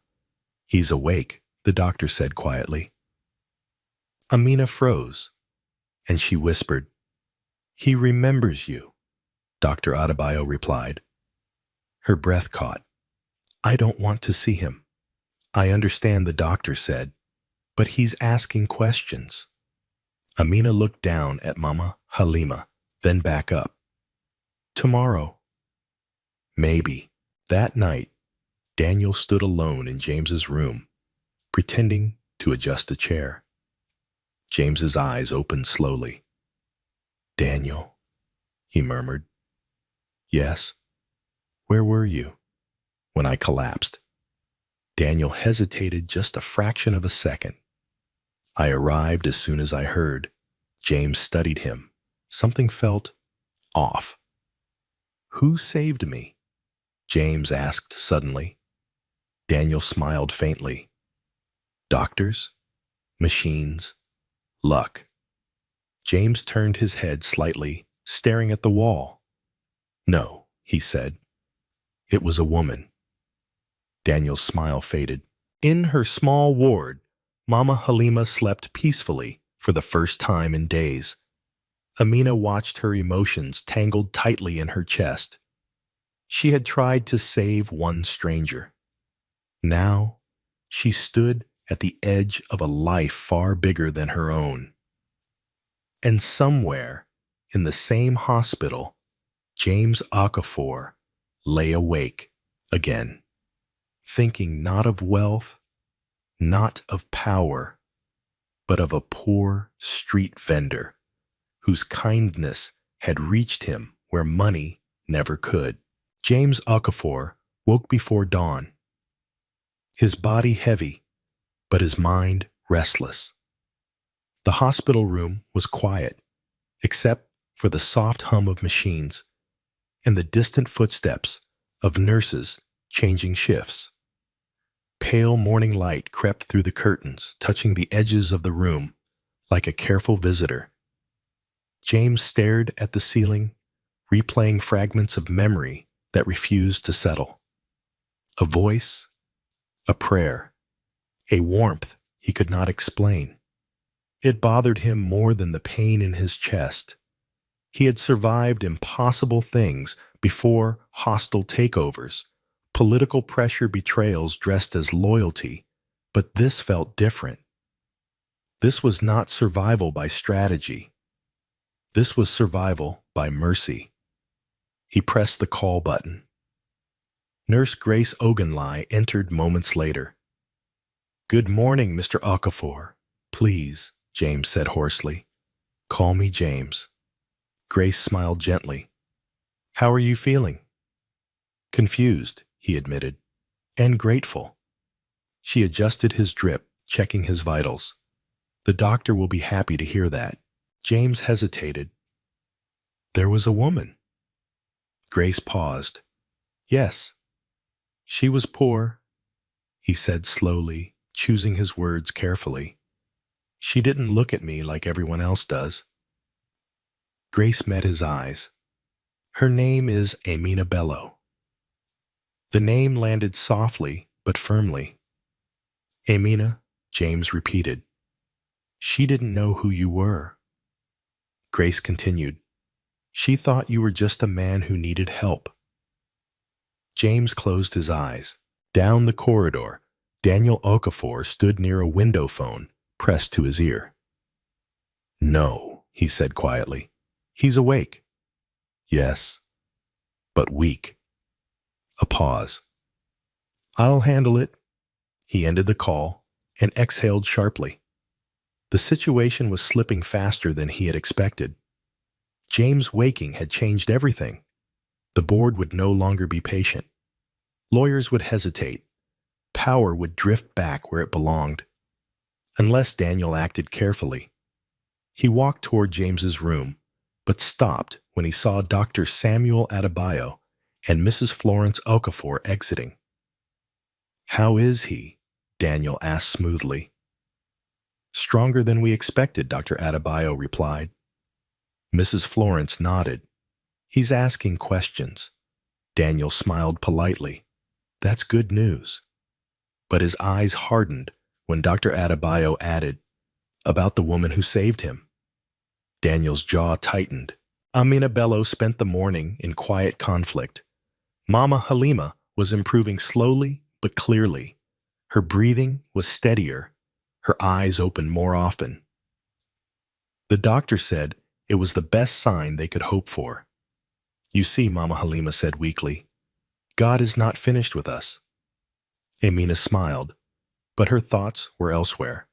"He's awake," the doctor said quietly. Amina froze, and she whispered, "He remembers you," Dr. Adebayo replied. Her breath caught. "I don't want to see him." "I understand," the doctor said, "but he's asking questions." Amina looked down at Mama Halima, then back up. "Tomorrow." Maybe. That night, Daniel stood alone in James's room, pretending to adjust a chair. James's eyes opened slowly. "Daniel," he murmured. "Yes? Where were you?" "When I collapsed." Daniel hesitated just a fraction of a second. "I arrived as soon as I heard." James studied him. Something felt off. "Who saved me?" James asked suddenly. Daniel smiled faintly. "Doctors? Machines? Luck?" James turned his head slightly, staring at the wall. "No," he said. "It was a woman." Daniel's smile faded. In her small ward, Mama Halima slept peacefully for the first time in days. Amina watched her emotions tangled tightly in her chest. She had tried to save one stranger. Now, she stood at the edge of a life far bigger than her own. And somewhere, in the same hospital, James Okafor lay awake, again, thinking not of wealth, not of power, but of a poor street vendor whose kindness had reached him where money never could. James Okafor woke before dawn, his body heavy, but his mind restless. The hospital room was quiet, except for the soft hum of machines and the distant footsteps of nurses changing shifts. Pale morning light crept through the curtains, touching the edges of the room like a careful visitor. James stared at the ceiling, replaying fragments of memory that refused to settle. A voice, a prayer, a warmth he could not explain. It bothered him more than the pain in his chest. He had survived impossible things before: hostile takeovers, political pressure, betrayals dressed as loyalty, but this felt different. This was not survival by strategy. This was survival by mercy. He pressed the call button. Nurse Grace Unknowingly entered moments later. "Good morning, Mr. Okafor. Please," James said hoarsely. "Call me James." Grace smiled gently. "How are you feeling?" "Confused," he admitted, "and grateful." She adjusted his drip, checking his vitals. "The doctor will be happy to hear that." James hesitated. "There was a woman." Grace paused. "Yes. She was poor," he said slowly, choosing his words carefully. "She didn't look at me like everyone else does." Grace met his eyes. "Her name is Amina Bello." The name landed softly but firmly. "Amina," James repeated. "She didn't know who you were." Grace continued. "She thought you were just a man who needed help." James closed his eyes. Down the corridor, Daniel Okafor stood near a window phone, pressed to his ear. "No," he said quietly. "He's awake." "Yes, but weak." A pause. "I'll handle it." He ended the call and exhaled sharply. The situation was slipping faster than he had expected. James' waking had changed everything. The board would no longer be patient. Lawyers would hesitate. Power would drift back where it belonged. Unless Daniel acted carefully. He walked toward James's room, but stopped when he saw Dr. Samuel Adebayo and Mrs. Florence Okafor exiting. "How is he?" Daniel asked smoothly. "Stronger than we expected," Dr. Adebayo replied. Mrs. Florence nodded. "He's asking questions." Daniel smiled politely. "That's good news." But his eyes hardened when Dr. Adebayo added, "About the woman who saved him." Daniel's jaw tightened. Amina Bello spent the morning in quiet conflict. Mama Halima was improving slowly but clearly. Her breathing was steadier. Her eyes opened more often. The doctor said it was the best sign they could hope for. "You see," Mama Halima said weakly, "God is not finished with us." Amina smiled, but her thoughts were elsewhere.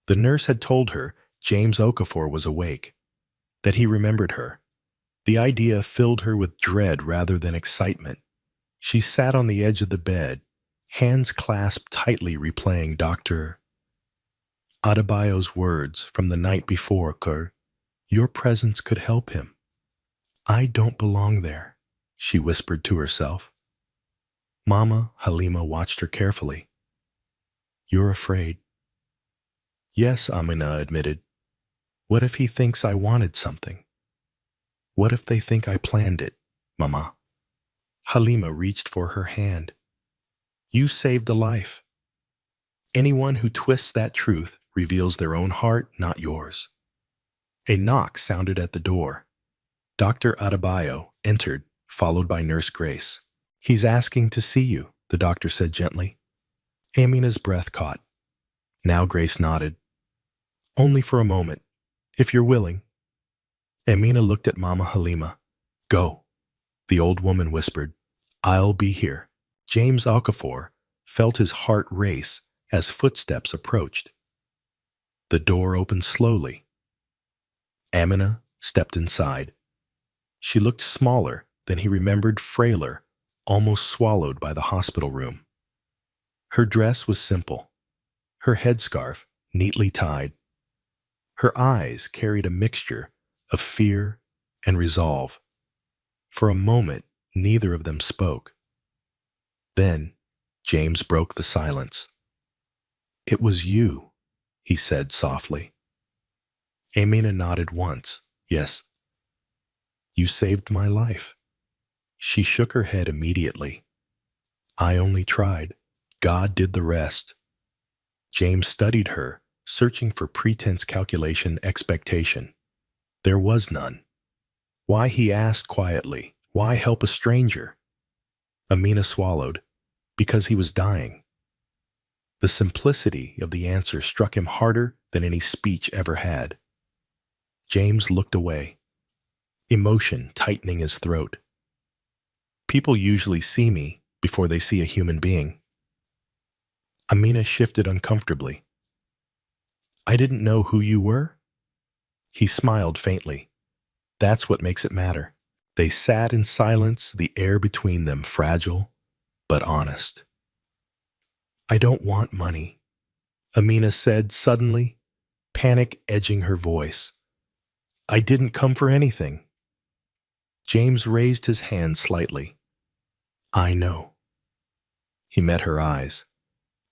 The nurse had told her James Okafor was awake, that he remembered her. The idea filled her with dread rather than excitement. She sat on the edge of the bed, hands clasped tightly, replaying Dr. Adebayo's words from the night before. "Your presence could help him." "I don't belong there," she whispered to herself. Mama Halima watched her carefully. "You're afraid." "Yes," Amina admitted. "What if he thinks I wanted something? What if they think I planned it, Mama?" Halima reached for her hand. "You saved a life. Anyone who twists that truth reveals their own heart, not yours." A knock sounded at the door. Dr. Adebayo entered, followed by Nurse Grace. "He's asking to see you," the doctor said gently. Amina's breath caught. Now Grace nodded. "Only for a moment, if you're willing." Amina looked at Mama Halima. "Go," the old woman whispered. "I'll be here." James Okafor felt his heart race as footsteps approached. The door opened slowly. Amina stepped inside. She looked smaller than he remembered, frailer, almost swallowed by the hospital room. Her dress was simple, her headscarf neatly tied. Her eyes carried a mixture of fear and resolve. For a moment, neither of them spoke. Then, James broke the silence. "It was you," he said softly. Amina nodded once. "Yes." "You saved my life." She shook her head immediately. "I only tried. God did the rest." James studied her, searching for pretense, calculation, expectation. There was none. Why, he asked quietly, why help a stranger? Amina swallowed. Because he was dying. The simplicity of the answer struck him harder than any speech ever had. James looked away, emotion tightening his throat. People usually see me before they see a human being. Amina shifted uncomfortably. "I didn't know who you were?" He smiled faintly. "That's what makes it matter." They sat in silence, the air between them fragile but honest. "I don't want money," Amina said suddenly, panic edging her voice. "I didn't come for anything." James raised his hand slightly. "I know." He met her eyes.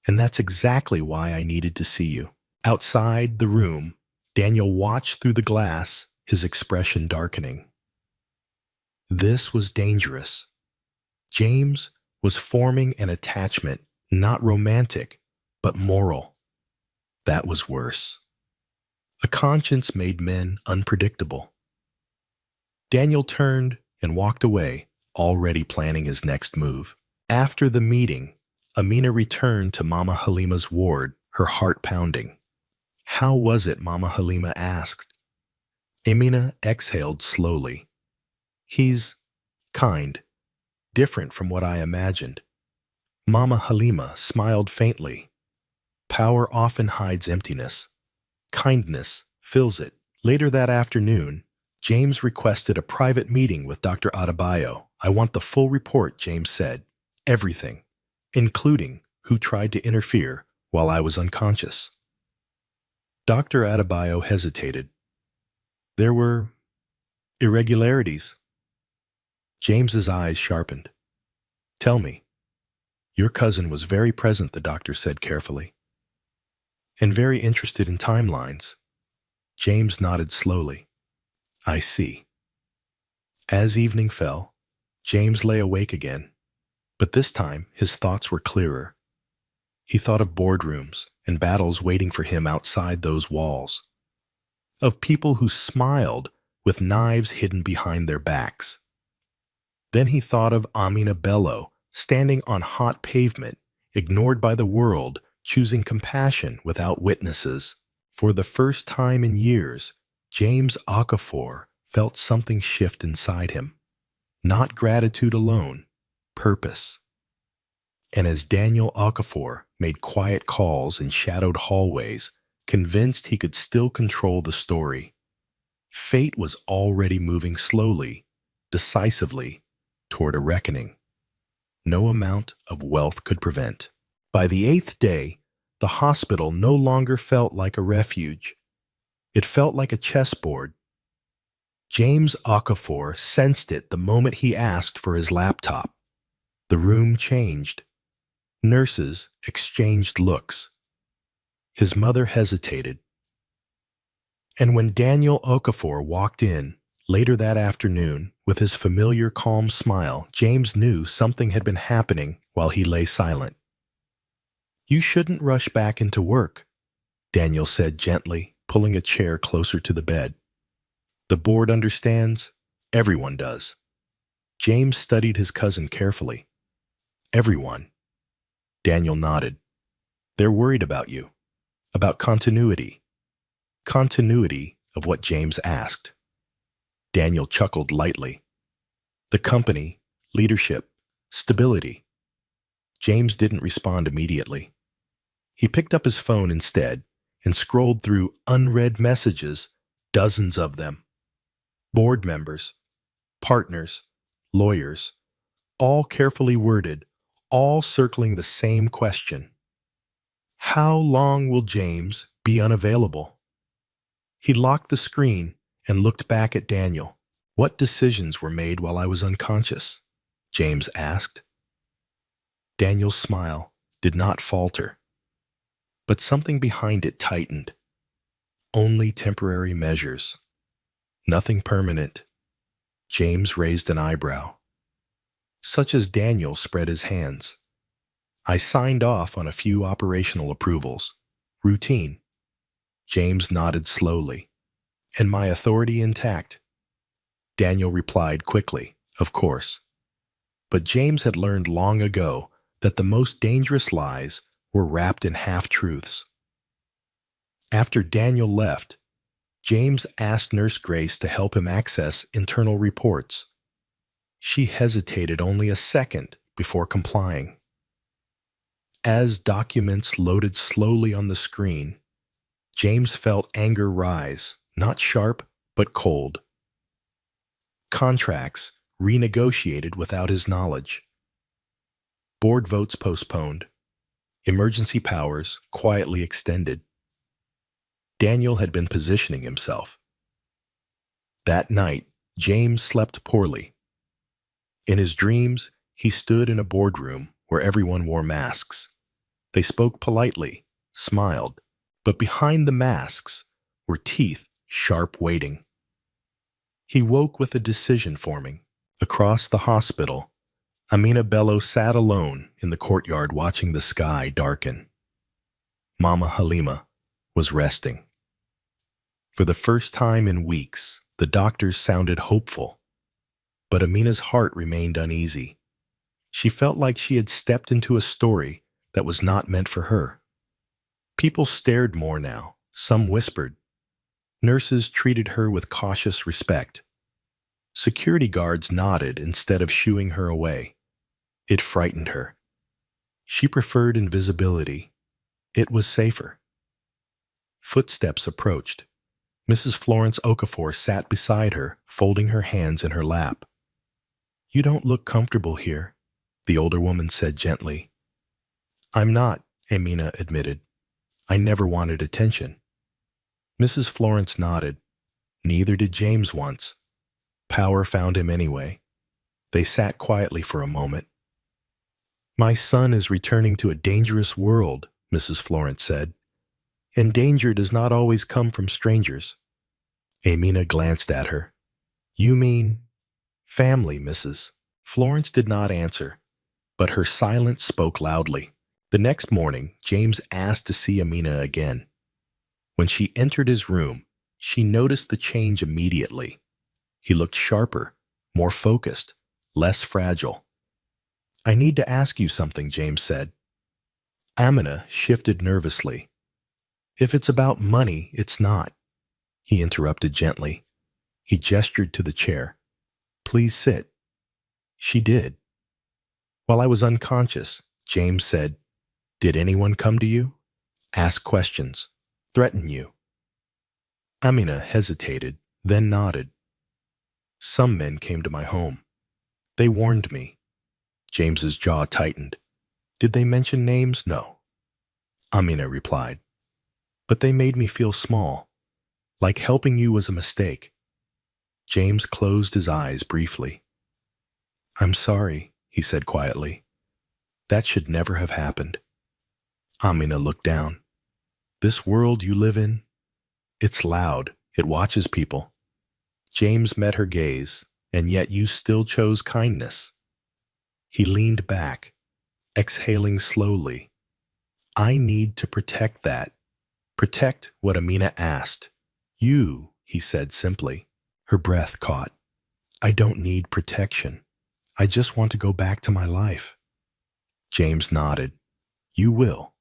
"And that's exactly why I needed to see you." Outside the room, Daniel watched through the glass, his expression darkening. This was dangerous. James was forming an attachment, not romantic, but moral. That was worse. A conscience made men unpredictable. Daniel turned and walked away, already planning his next move. After the meeting, Amina returned to Mama Halima's ward, her heart pounding. "How was it?" Mama Halima asked. Amina exhaled slowly. "He's kind, different from what I imagined." Mama Halima smiled faintly. "Power often hides emptiness. Kindness fills it." Later that afternoon, James requested a private meeting with Dr. Adebayo. "I want the full report," James said. "Everything, including who tried to interfere while I was unconscious." Dr. Adebayo hesitated. "There were irregularities." James's eyes sharpened. "Tell me." "Your cousin was very present," the doctor said carefully, "and very interested in timelines." James nodded slowly. "I see." As evening fell, James lay awake again, but this time his thoughts were clearer. He thought of boardrooms and battles waiting for him outside those walls, of people who smiled with knives hidden behind their backs. Then he thought of Amina Bello, standing on hot pavement, ignored by the world, choosing compassion without witnesses. For the first time in years, James Okafor felt something shift inside him. Not gratitude alone, purpose. And as Daniel Okafor made quiet calls in shadowed hallways, convinced he could still control the story, fate was already moving slowly, decisively, toward a reckoning no amount of wealth could prevent. By the 8th day, the hospital no longer felt like a refuge. It felt like a chessboard. James Okafor sensed it the moment he asked for his laptop. The room changed. Nurses exchanged looks. His mother hesitated. And when Daniel Okafor walked in, later that afternoon, with his familiar calm smile, James knew something had been happening while he lay silent. "You shouldn't rush back into work," Daniel said gently, pulling a chair closer to the bed. "The board understands. Everyone does." James studied his cousin carefully. "Everyone." Daniel nodded. "They're worried about you. About continuity. Continuity of what James asked." Daniel chuckled lightly. "The company, leadership, stability." James didn't respond immediately. He picked up his phone instead and scrolled through unread messages, dozens of them. Board members, partners, lawyers, all carefully worded, all circling the same question. How long will James be unavailable? He locked the screen and looked back at Daniel. What decisions were made while I was unconscious? James asked. Daniel's smile did not falter, but something behind it tightened. Only temporary measures. Nothing permanent. James raised an eyebrow. Such as Daniel spread his hands. I signed off on a few operational approvals. Routine. James nodded slowly. And my authority intact? Daniel replied quickly, of course. But James had learned long ago that the most dangerous lies were wrapped in half-truths. After Daniel left, James asked Nurse Grace to help him access internal reports. She hesitated only a second before complying. As documents loaded slowly on the screen, James felt anger rise, not sharp, but cold. Contracts renegotiated without his knowledge. Board votes postponed. Emergency powers quietly extended. Daniel had been positioning himself. That night, James slept poorly. In his dreams, he stood in a boardroom where everyone wore masks. They spoke politely, smiled, but behind the masks were teeth sharp waiting. He woke with a decision forming. Across the hospital, Amina Bello sat alone in the courtyard watching the sky darken. Mama Halima was resting. For the first time in weeks, the doctors sounded hopeful, but Amina's heart remained uneasy. She felt like she had stepped into a story that was not meant for her. People stared more now, some whispered. Nurses treated her with cautious respect. Security guards nodded instead of shooing her away. It frightened her. She preferred invisibility. It was safer. Footsteps approached. Mrs. Florence Okafor sat beside her, folding her hands in her lap. "You don't look comfortable here," the older woman said gently. "I'm not," Amina admitted. "I never wanted attention." Mrs. Florence nodded. Neither did James once. Power found him anyway. They sat quietly for a moment. "My son is returning to a dangerous world," Mrs. Florence said. "And danger does not always come from strangers." Amina glanced at her. "You mean family, Mrs." Florence did not answer, but her silence spoke loudly. The next morning, James asked to see Amina again. When she entered his room, she noticed the change immediately. He looked sharper, more focused, less fragile. "I need to ask you something," James said. Amina shifted nervously. "If it's about money, it's not," he interrupted gently. He gestured to the chair. "Please sit." She did. While I was unconscious, James said, "Did anyone come to you? Ask questions? Threaten you?" Amina hesitated, then nodded. "Some men came to my home. They warned me." James's jaw tightened. "Did they mention names?" "No," Amina replied. "But they made me feel small, like helping you was a mistake." James closed his eyes briefly. "I'm sorry," he said quietly. "That should never have happened." Amina looked down. "This world you live in, it's loud. It watches people." James met her gaze, "And yet you still chose kindness." He leaned back, exhaling slowly. "I need to protect that. Protect what Amina asked." "You," he said simply. Her breath caught. "I don't need protection. I just want to go back to my life." James nodded. "You will,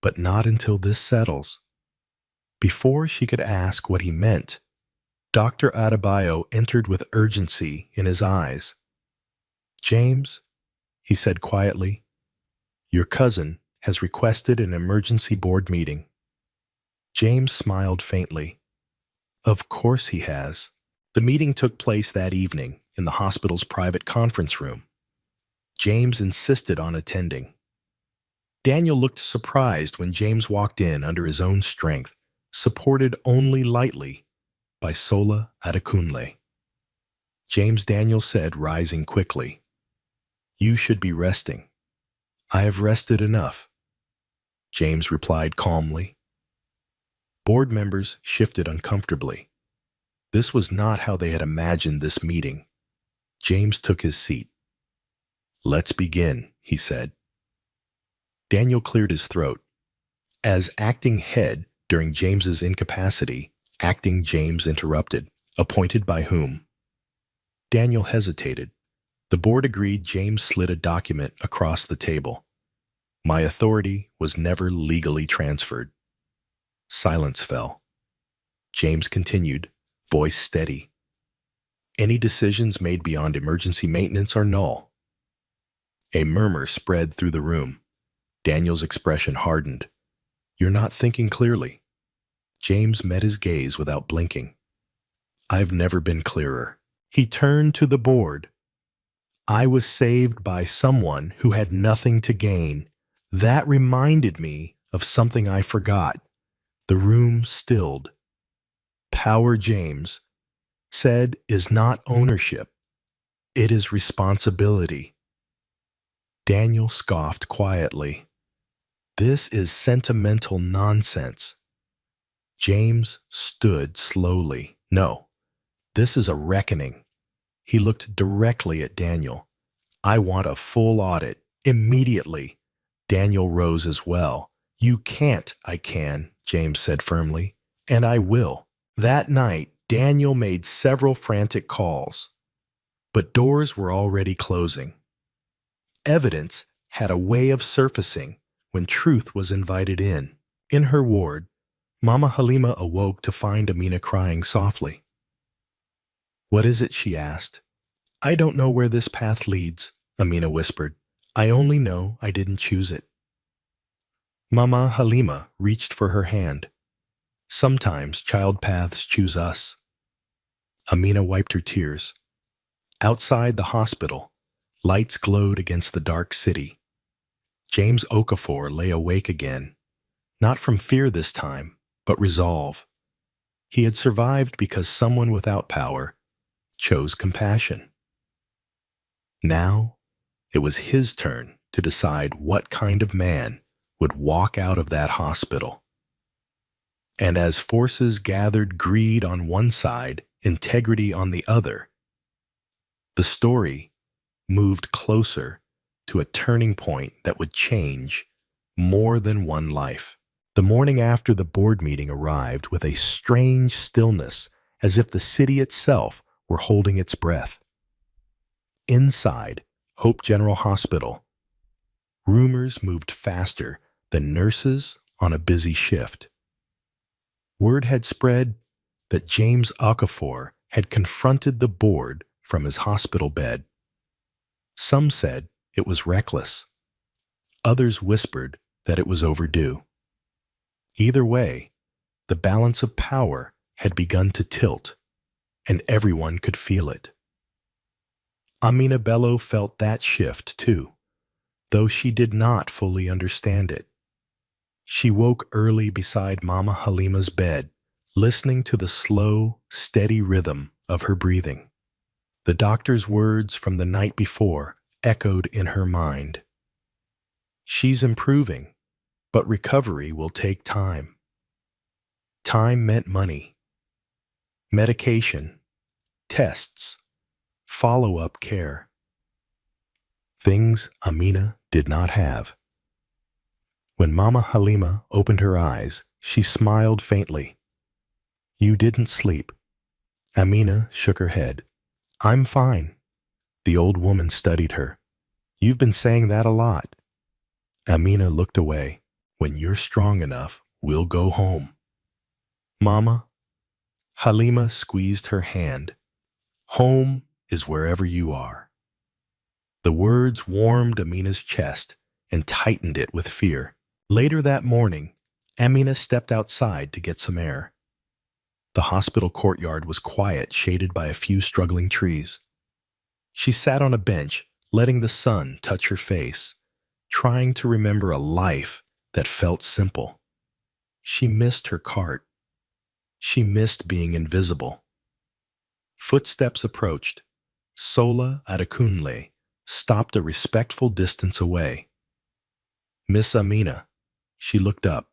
but not until this settles." Before she could ask what he meant, Dr. Adebayo entered with urgency in his eyes. "James," he said quietly, Your cousin has requested an emergency board meeting. James smiled faintly. Of course he has. The meeting took place that evening in the hospital's private conference room. James insisted on attending. Daniel looked surprised when James walked in under his own strength, supported only lightly by Sola Adekunle. James Daniel said, rising quickly, "You should be resting." "I have rested enough," James replied calmly. Board members shifted uncomfortably. This was not how they had imagined this meeting. James took his seat. "Let's begin," he said. Daniel cleared his throat. As acting head during James's incapacity, acting James interrupted. "Appointed by whom?" Daniel hesitated. The board agreed. James slid a document across the table. "My authority was never legally transferred." Silence fell. James continued, voice steady. "Any decisions made beyond emergency maintenance are null." A murmur spread through the room. Daniel's expression hardened. "You're not thinking clearly." James met his gaze without blinking. "I've never been clearer." He turned to the board. "I was saved by someone who had nothing to gain. That reminded me of something I forgot." The room stilled. "Power," James said, "is not ownership. It is responsibility." Daniel scoffed quietly. "This is sentimental nonsense." James stood slowly. "No, this is a reckoning." He looked directly at Daniel. "I want a full audit, immediately." Daniel rose as well. "You can't." "I can," James said firmly, "and I will." That night, Daniel made several frantic calls, but doors were already closing. Evidence had a way of surfacing when truth was invited in. In her ward, Mama Halima awoke to find Amina crying softly. "What is it?" she asked. "I don't know where this path leads," Amina whispered. "I only know I didn't choose it." Mama Halima reached for her hand. "Sometimes child paths choose us." Amina wiped her tears. Outside the hospital, lights glowed against the dark city. James Okafor lay awake again, not from fear this time, but resolve. He had survived because someone without power chose compassion. Now, it was his turn to decide what kind of man would walk out of that hospital. And as forces gathered, greed on one side, integrity on the other, the story moved closer to a turning point that would change more than one life. The morning after the board meeting arrived with a strange stillness, as if the city itself were holding its breath. Inside Hope General Hospital, rumors moved faster than nurses on a busy shift. Word had spread that James Okafor had confronted the board from his hospital bed. Some said it was reckless. Others whispered that it was overdue. Either way, the balance of power had begun to tilt, and everyone could feel it. Amina Bello felt that shift too, though she did not fully understand it. She woke early beside Mama Halima's bed, listening to the slow, steady rhythm of her breathing. The doctor's words from the night before echoed in her mind. "She's improving, but recovery will take time." Time meant money, medication, tests, follow-up care. Things Amina did not have. When Mama Halima opened her eyes, she smiled faintly. "You didn't sleep." Amina shook her head. "I'm fine." The old woman studied her. "You've been saying that a lot." Amina looked away. "When you're strong enough, we'll go home." "Mama." Halima squeezed her hand. "Home is wherever you are." The words warmed Amina's chest, and tightened it with fear. Later that morning, Amina stepped outside to get some air. The hospital courtyard was quiet, shaded by a few struggling trees. She sat on a bench, letting the sun touch her face, trying to remember a life that felt simple. She missed her cart. She missed being invisible. Footsteps approached. Sola Adekunle stopped a respectful distance away. Miss Amina. She looked up.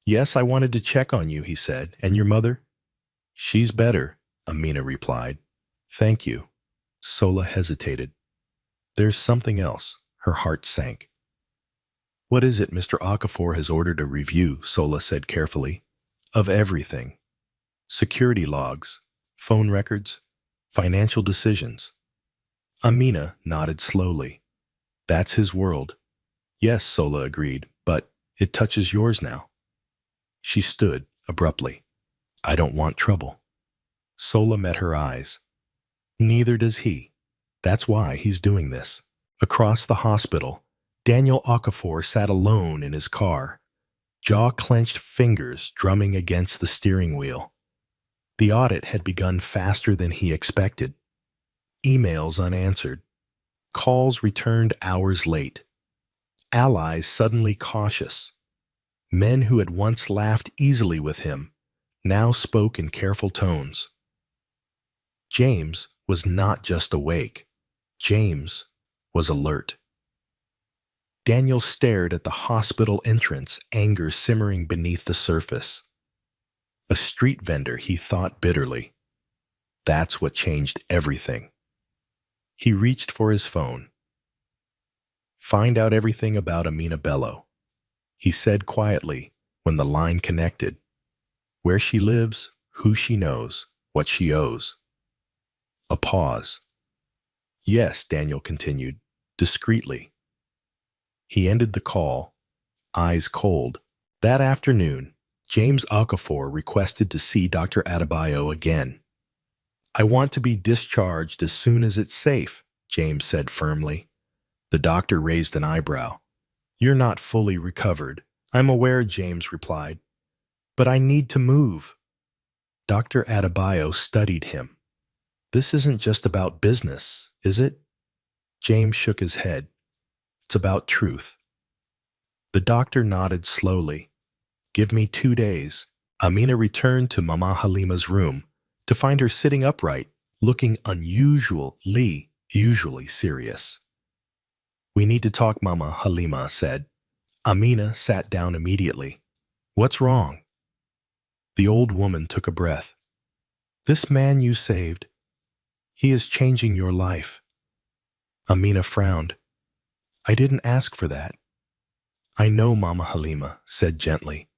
Yes, I wanted to check on you, he said. And your mother? She's better, Amina replied. Thank you. Sola hesitated. There's something else. Her heart sank. What is it? Mr. Okafor has ordered a review, Sola said carefully. Of everything. Security logs, phone records, financial decisions. Amina nodded slowly. That's his world. Yes, Sola agreed, but it touches yours now. She stood abruptly. I don't want trouble. Sola met her eyes. Neither does he. That's why he's doing this. Across the hospital, Daniel Okafor sat alone in his car, jaw-clenched fingers drumming against the steering wheel. The audit had begun faster than he expected. Emails unanswered. Calls returned hours late. Allies suddenly cautious. Men who had once laughed easily with him now spoke in careful tones. James was not just awake. James was alert. Daniel stared at the hospital entrance, anger simmering beneath the surface. A street vendor, he thought bitterly. That's what changed everything. He reached for his phone. Find out everything about Amina Bello, he said quietly when the line connected. Where she lives, who she knows, what she owes. A pause. Yes, Daniel continued, discreetly. He ended the call, eyes cold. That afternoon, James Okafor requested to see Dr. Adebayo again. I want to be discharged as soon as it's safe, James said firmly. The doctor raised an eyebrow. You're not fully recovered. I'm aware, James replied. But I need to move. Dr. Adebayo studied him. This isn't just about business, is it? James shook his head. It's about truth. The doctor nodded slowly. Give me 2 days. Amina returned to Mama Halima's room to find her sitting upright, looking usually serious. We need to talk, Mama Halima said. Amina sat down immediately. What's wrong? The old woman took a breath. This man you saved, he is changing your life. Amina frowned. I didn't ask for that. I know, Mama Halima said gently.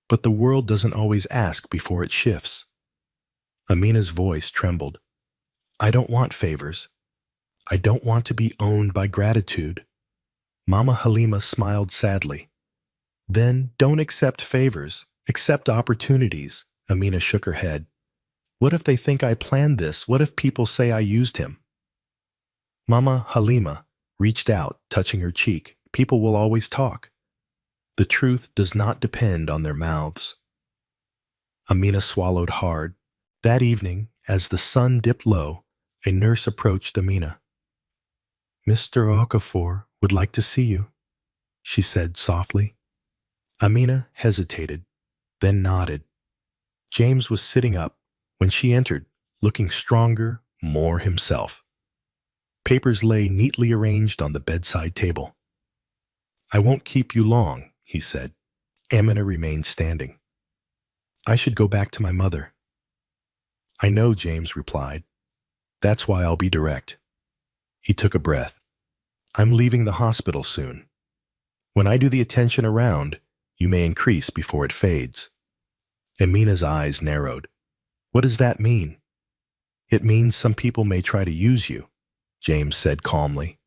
But the world doesn't always ask before it shifts. Amina's voice trembled. I don't want favors. I don't want to be owned by gratitude. Mama Halima smiled sadly. Then don't accept favors, accept opportunities. Amina shook her head. What if they think I planned this? What if people say I used him? Mama Halima reached out, touching her cheek. People will always talk. The truth does not depend on their mouths. Amina swallowed hard. That evening, as the sun dipped low, a nurse approached Amina. Mr. Okafor would like to see you, she said softly. Amina hesitated, then nodded. James was sitting up when she entered, looking stronger, more himself. Papers lay neatly arranged on the bedside table. I won't keep you long, he said. Amina remained standing. I should go back to my mother. I know, James replied. That's why I'll be direct. He took a breath. I'm leaving the hospital soon. When I do the attention around, you may increase before it fades. Amina's eyes narrowed. What does that mean? It means some people may try to use you, James said calmly.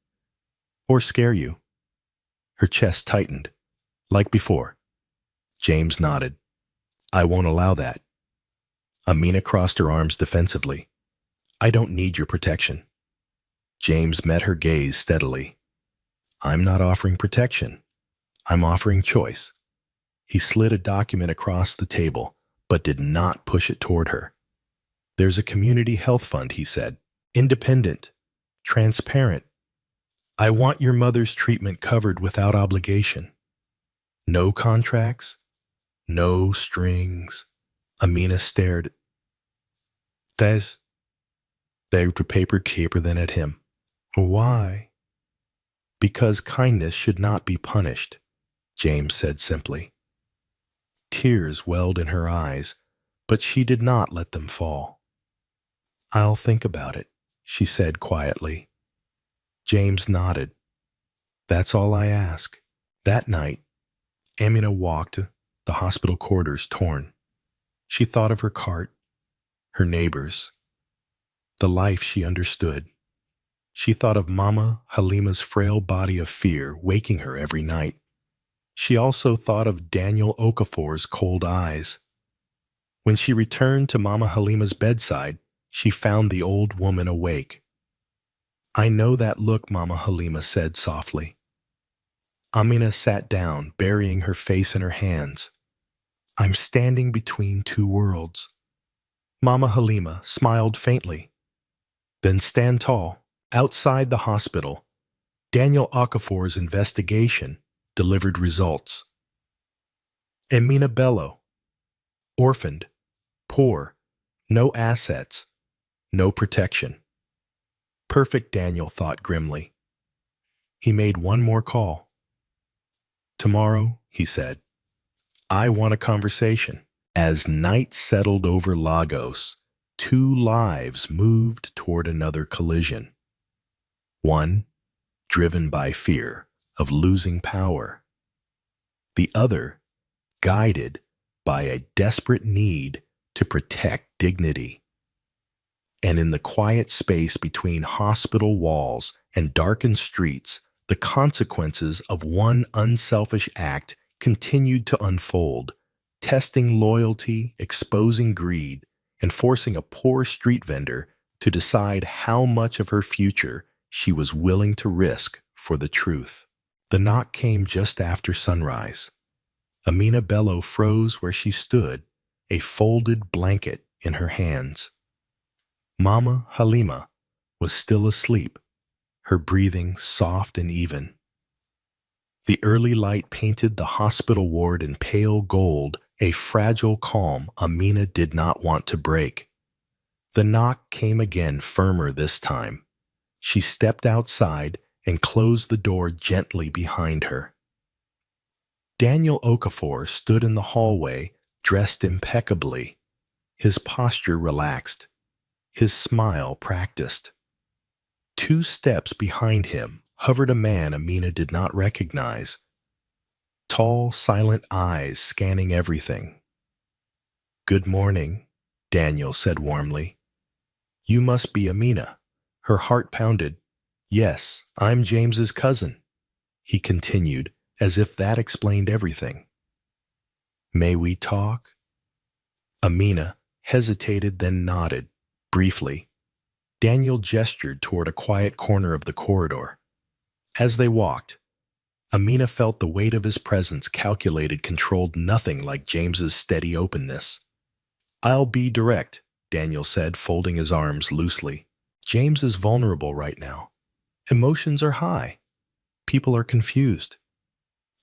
Or scare you. Her chest tightened. Like before. James nodded. I won't allow that. Amina crossed her arms defensively. I don't need your protection. James met her gaze steadily. I'm not offering protection. I'm offering choice. He slid a document across the table, but did not push it toward her. There's a community health fund, he said. Independent. Transparent. I want your mother's treatment covered without obligation. No contracts. No strings. Amina stared. They were paper cheaper than at him. Why? Because kindness should not be punished, James said simply. Tears welled in her eyes, but she did not let them fall. I'll think about it, she said quietly. James nodded. That's all I ask. That night, Amina walked the hospital corridors torn. She thought of her cart, her neighbors, the life she understood. She thought of Mama Halima's frail body of fear waking her every night. She also thought of Daniel Okafor's cold eyes. When she returned to Mama Halima's bedside, she found the old woman awake. I know that look, Mama Halima said softly. Amina sat down, burying her face in her hands. I'm standing between two worlds. Mama Halima smiled faintly. Then stand tall. Outside the hospital, Daniel Okafor's investigation delivered results. Amina Bello, orphaned, poor, no assets, no protection. Perfect, Daniel thought grimly. He made one more call. Tomorrow, he said, I want a conversation. As night settled over Lagos, two lives moved toward another collision. One, driven by fear of losing power. The other, guided by a desperate need to protect dignity. And in the quiet space between hospital walls and darkened streets, the consequences of one unselfish act continued to unfold, testing loyalty, exposing greed, and forcing a poor street vendor to decide how much of her future she was willing to risk for the truth. The knock came just after sunrise. Amina Bello froze where she stood, a folded blanket in her hands. Mama Halima was still asleep, her breathing soft and even. The early light painted the hospital ward in pale gold, a fragile calm Amina did not want to break. The knock came again, firmer this time. She stepped outside and closed the door gently behind her. Daniel Okafor stood in the hallway, dressed impeccably, his posture relaxed, his smile practiced. 2 steps behind him hovered a man Amina did not recognize, tall, silent eyes scanning everything. Good morning, Daniel said warmly. You must be Amina. Her heart pounded. Yes, I'm James's cousin, he continued, as if that explained everything. May we talk? Amina hesitated, then nodded, briefly. Daniel gestured toward a quiet corner of the corridor. As they walked, Amina felt the weight of his presence, calculated, controlled, nothing like James's steady openness. I'll be direct, Daniel said, folding his arms loosely. James is vulnerable right now. Emotions are high. People are confused.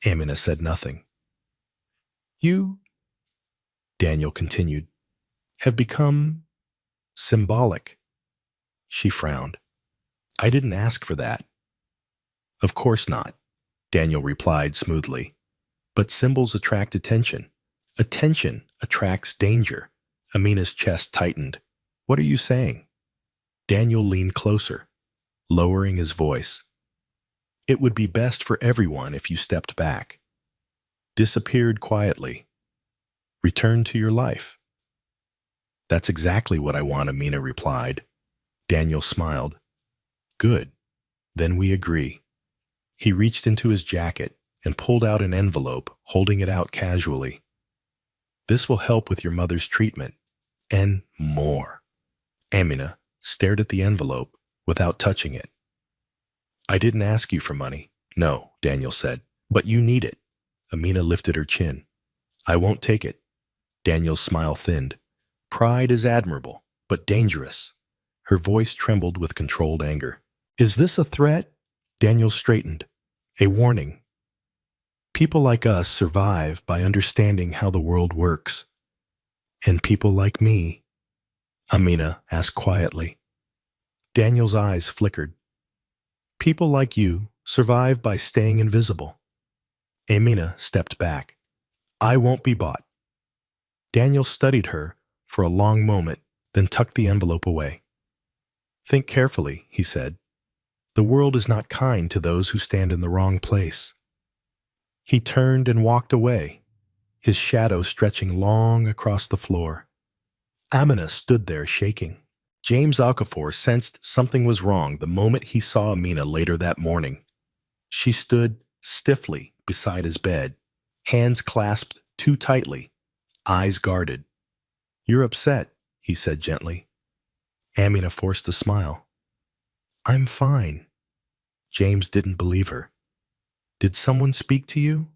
Amina said nothing. You, Daniel continued, have become symbolic. She frowned. I didn't ask for that. Of course not, Daniel replied smoothly. But symbols attract attention. Attention attracts danger. Amina's chest tightened. What are you saying? Daniel leaned closer, lowering his voice. It would be best for everyone if you stepped back. Disappeared quietly. Returned to your life. That's exactly what I want, Amina replied. Daniel smiled. Good. Then we agree. He reached into his jacket and pulled out an envelope, holding it out casually. This will help with your mother's treatment. And more. Amina stared at the envelope without touching it. I didn't ask you for money. No, Daniel said. But you need it. Amina lifted her chin. I won't take it. Daniel's smile thinned. Pride is admirable, but dangerous. Her voice trembled with controlled anger. Is this a threat? Daniel straightened. A warning. People like us survive by understanding how the world works. And people like me, Amina asked quietly. Daniel's eyes flickered. People like you survive by staying invisible. Amina stepped back. I won't be bought. Daniel studied her for a long moment, then tucked the envelope away. Think carefully, he said. The world is not kind to those who stand in the wrong place. He turned and walked away, his shadow stretching long across the floor. Amina stood there shaking. James Okafor sensed something was wrong the moment he saw Amina later that morning. She stood stiffly beside his bed, hands clasped too tightly, eyes guarded. You're upset, he said gently. Amina forced a smile. I'm fine. James didn't believe her. Did someone speak to you?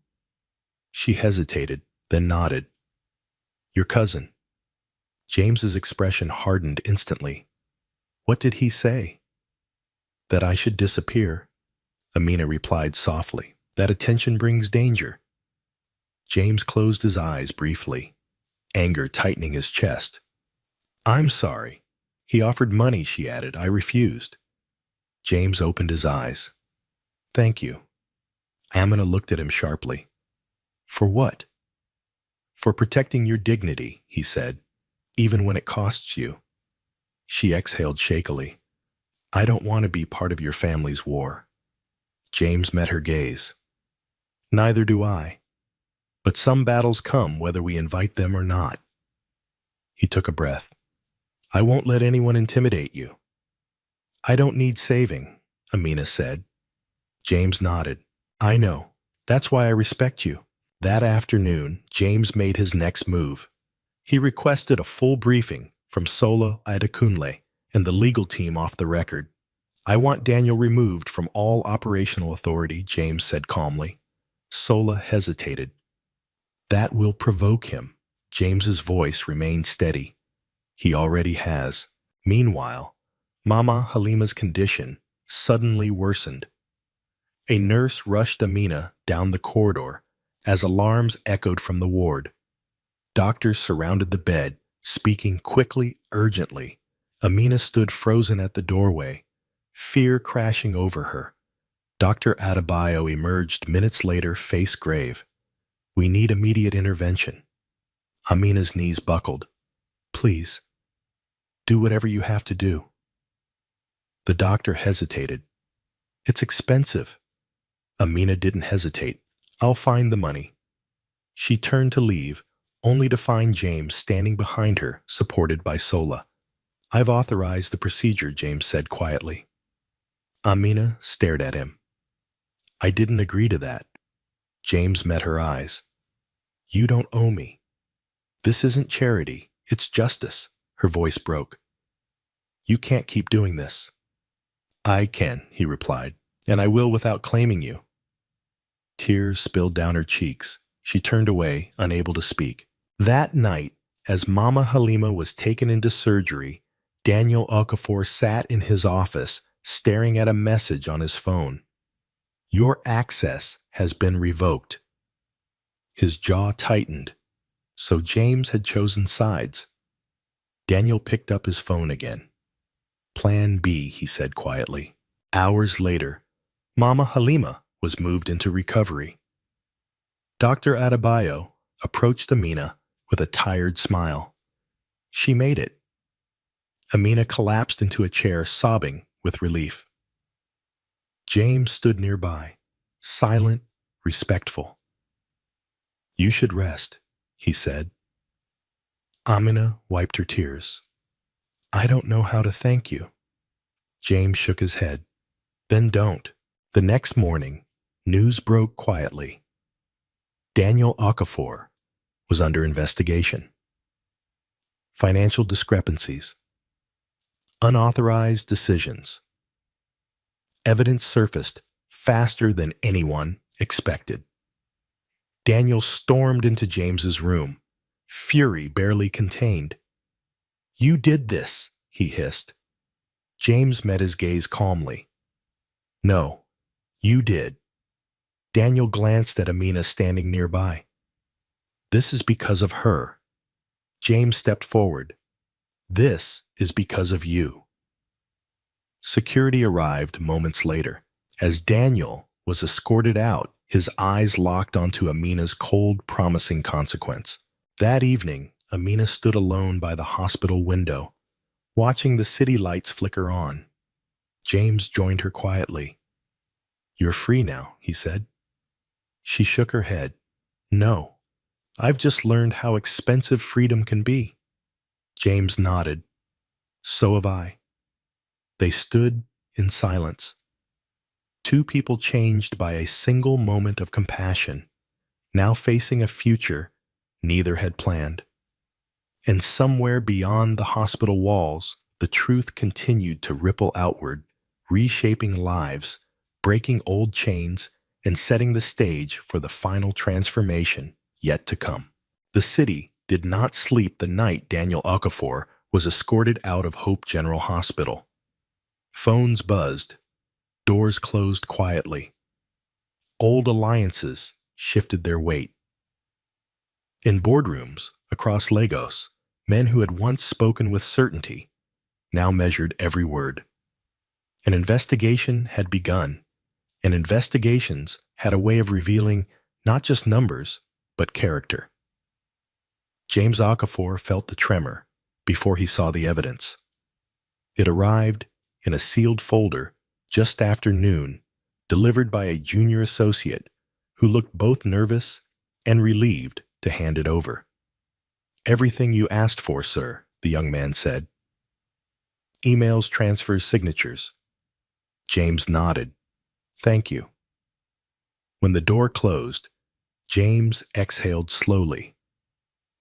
She hesitated, then nodded. Your cousin. James's expression hardened instantly. What did he say? That I should disappear. Amina replied softly. That attention brings danger. James closed his eyes briefly, anger tightening his chest. I'm sorry. He offered money, she added. I refused. James opened his eyes. Thank you. Amina looked at him sharply. For what? For protecting your dignity, he said, even when it costs you. She exhaled shakily. I don't want to be part of your family's war. James met her gaze. Neither do I. But some battles come whether we invite them or not. He took a breath. I won't let anyone intimidate you. I don't need saving, Amina said. James nodded. I know. That's why I respect you. That afternoon, James made his next move. He requested a full briefing from Sola Adekunle and the legal team off the record. I want Daniel removed from all operational authority, James said calmly. Sola hesitated. That will provoke him. James's voice remained steady. He already has. Meanwhile, Mama Halima's condition suddenly worsened. A nurse rushed Amina down the corridor as alarms echoed from the ward. Doctors surrounded the bed, speaking quickly, urgently. Amina stood frozen at the doorway, fear crashing over her. Dr. Adebayo emerged minutes later, face grave. We need immediate intervention. Amina's knees buckled. Please, do whatever you have to do. The doctor hesitated. It's expensive. Amina didn't hesitate. I'll find the money. She turned to leave, only to find James standing behind her, supported by Sola. I've authorized the procedure, James said quietly. Amina stared at him. I didn't agree to that. James met her eyes. You don't owe me. This isn't charity, it's justice. Her voice broke. You can't keep doing this. I can, he replied, and I will without claiming you. Tears spilled down her cheeks. She turned away, unable to speak. That night, as Mama Halima was taken into surgery, Daniel Okafor sat in his office, staring at a message on his phone. Your access has been revoked. His jaw tightened. So James had chosen sides. Daniel picked up his phone again. Plan B, he said quietly. Hours later, Mama Halima was moved into recovery. Dr. Adebayo approached Amina with a tired smile. She made it. Amina collapsed into a chair, sobbing with relief. James stood nearby, silent, respectful. You should rest, he said. Amina wiped her tears. I don't know how to thank you. James shook his head. Then don't. The next morning, news broke quietly. Daniel Okafor was under investigation. Financial discrepancies. Unauthorized decisions. Evidence surfaced faster than anyone expected. Daniel stormed into James's room, fury barely contained. "You did this," he hissed. James met his gaze calmly. "No, you did." Daniel glanced at Amina standing nearby. "This is because of her." James stepped forward. "This is because of you." Security arrived moments later. As Daniel was escorted out, his eyes locked onto Amina's cold, promising consequence. That evening, Amina stood alone by the hospital window, watching the city lights flicker on. James joined her quietly. "You're free now," he said. She shook her head. "No, I've just learned how expensive freedom can be." James nodded. "So have I." They stood in silence. Two people changed by a single moment of compassion, now facing a future neither had planned. And somewhere beyond the hospital walls, the truth continued to ripple outward, reshaping lives, breaking old chains, and setting the stage for the final transformation yet to come. The city did not sleep the night Daniel Okafor was escorted out of Hope General Hospital. Phones buzzed, doors closed quietly. Old alliances shifted their weight. In boardrooms across Lagos, men who had once spoken with certainty now measured every word. An investigation had begun, and investigations had a way of revealing not just numbers, but character. James Okafor felt the tremor before he saw the evidence. It arrived in a sealed folder just after noon, delivered by a junior associate who looked both nervous and relieved to hand it over. "Everything you asked for, sir," the young man said. "Emails, transfers, signatures." James nodded. "Thank you." When the door closed, James exhaled slowly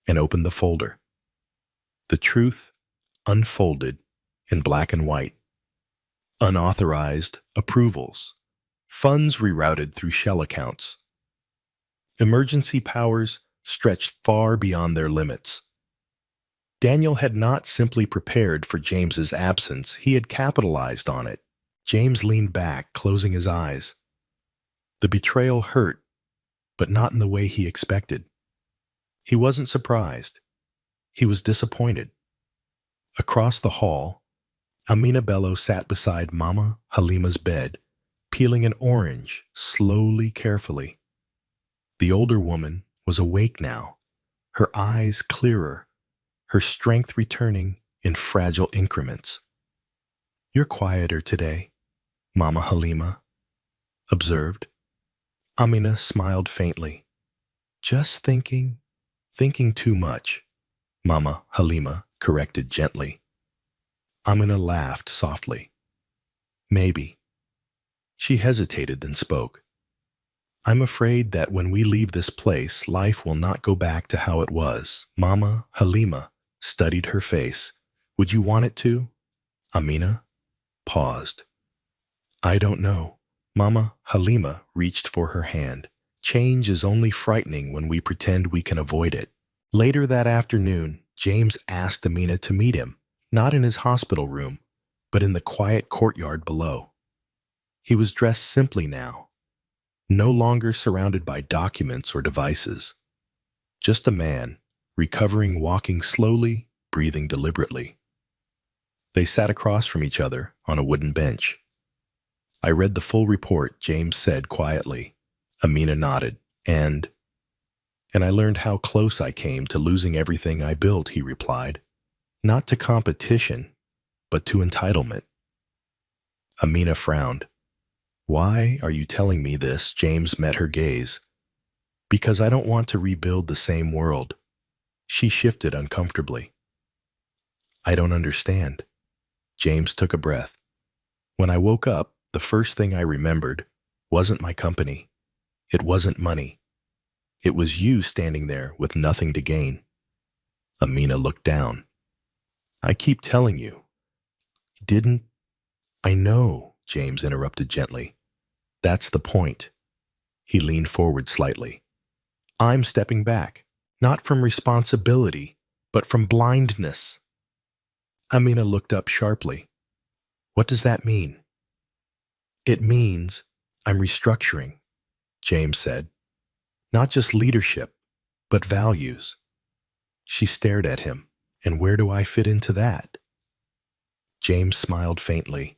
and opened the folder. The truth unfolded in black and white. Unauthorized approvals. Funds rerouted through shell accounts. Emergency powers stretched far beyond their limits. Daniel had not simply prepared for James's absence, he had capitalized on it. James leaned back, closing his eyes. The betrayal hurt, but not in the way he expected. He wasn't surprised. He was disappointed. Across the hall, Amina Bello sat beside Mama Halima's bed, peeling an orange slowly, carefully. The older woman was awake now, her eyes clearer, her strength returning in fragile increments. "You're quieter today," Mama Halima observed. Amina smiled faintly. "Just thinking too much," Mama Halima corrected gently. Amina laughed softly. "Maybe." She hesitated, then spoke. "I'm afraid that when we leave this place, life will not go back to how it was." Mama Halima studied her face. "Would you want it to?" Amina paused. "I don't know." Mama Halima reached for her hand. "Change is only frightening when we pretend we can avoid it." Later that afternoon, James asked Amina to meet him, not in his hospital room, but in the quiet courtyard below. He was dressed simply now, no longer surrounded by documents or devices. Just a man, recovering, walking slowly, breathing deliberately. They sat across from each other on a wooden bench. "I read the full report," James said quietly. Amina nodded. And I learned how close I came to losing everything I built," he replied. "Not to competition, but to entitlement." Amina frowned. "Why are you telling me this?" James met her gaze. "Because I don't want to rebuild the same world." She shifted uncomfortably. "I don't understand." James took a breath. "When I woke up, the first thing I remembered wasn't my company. It wasn't money. It was you standing there with nothing to gain." Amina looked down. "I keep telling you." "Didn't I know?" James interrupted gently. That's the point. He leaned forward slightly. I'm stepping back, not from responsibility, but from blindness. Amina looked up sharply. What does that mean? It means I'm restructuring, James said. Not just leadership, but values. She stared at him. And where do I fit into that? James smiled faintly.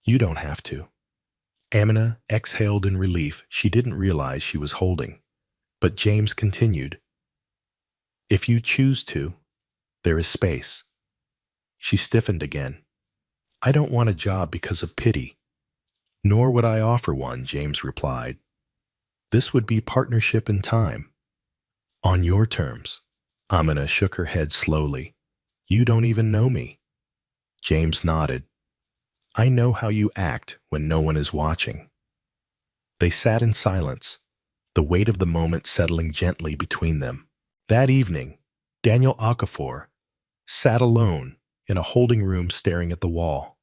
You don't have to. Amina exhaled in relief she didn't realize she was holding. But James continued. If you choose to, there is space. She stiffened again. I don't want a job because of pity. Nor would I offer one, James replied. This would be partnership in time. On your terms. Amina shook her head slowly. You don't even know me. James nodded. I know how you act when no one is watching. They sat in silence, the weight of the moment settling gently between them. That evening, Daniel Okafor sat alone in a holding room staring at the wall.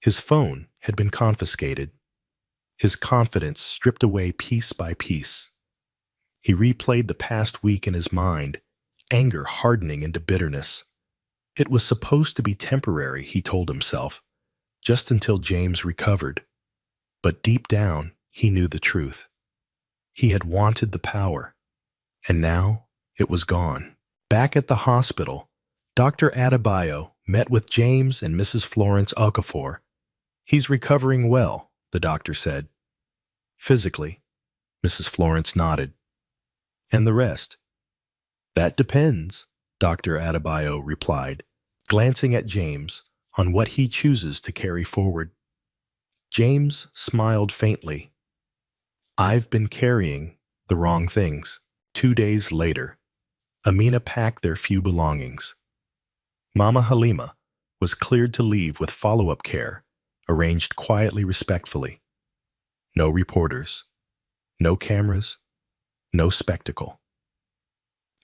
His phone had been confiscated, his confidence stripped away piece by piece. He replayed the past week in his mind, anger hardening into bitterness. It was supposed to be temporary, he told himself, just until James recovered. But deep down, he knew the truth. He had wanted the power, and now it was gone. Back at the hospital, Dr. Adebayo met with James and Mrs. Florence Okafor. He's recovering well, the doctor said. Physically, Mrs. Florence nodded. And the rest? That depends, Dr. Adebayo replied, glancing at James on what he chooses to carry forward. James smiled faintly. I've been carrying the wrong things. 2 days later, Amina packed their few belongings. Mama Halima was cleared to leave with follow-up care, arranged quietly, respectfully. No reporters, no cameras, no spectacle.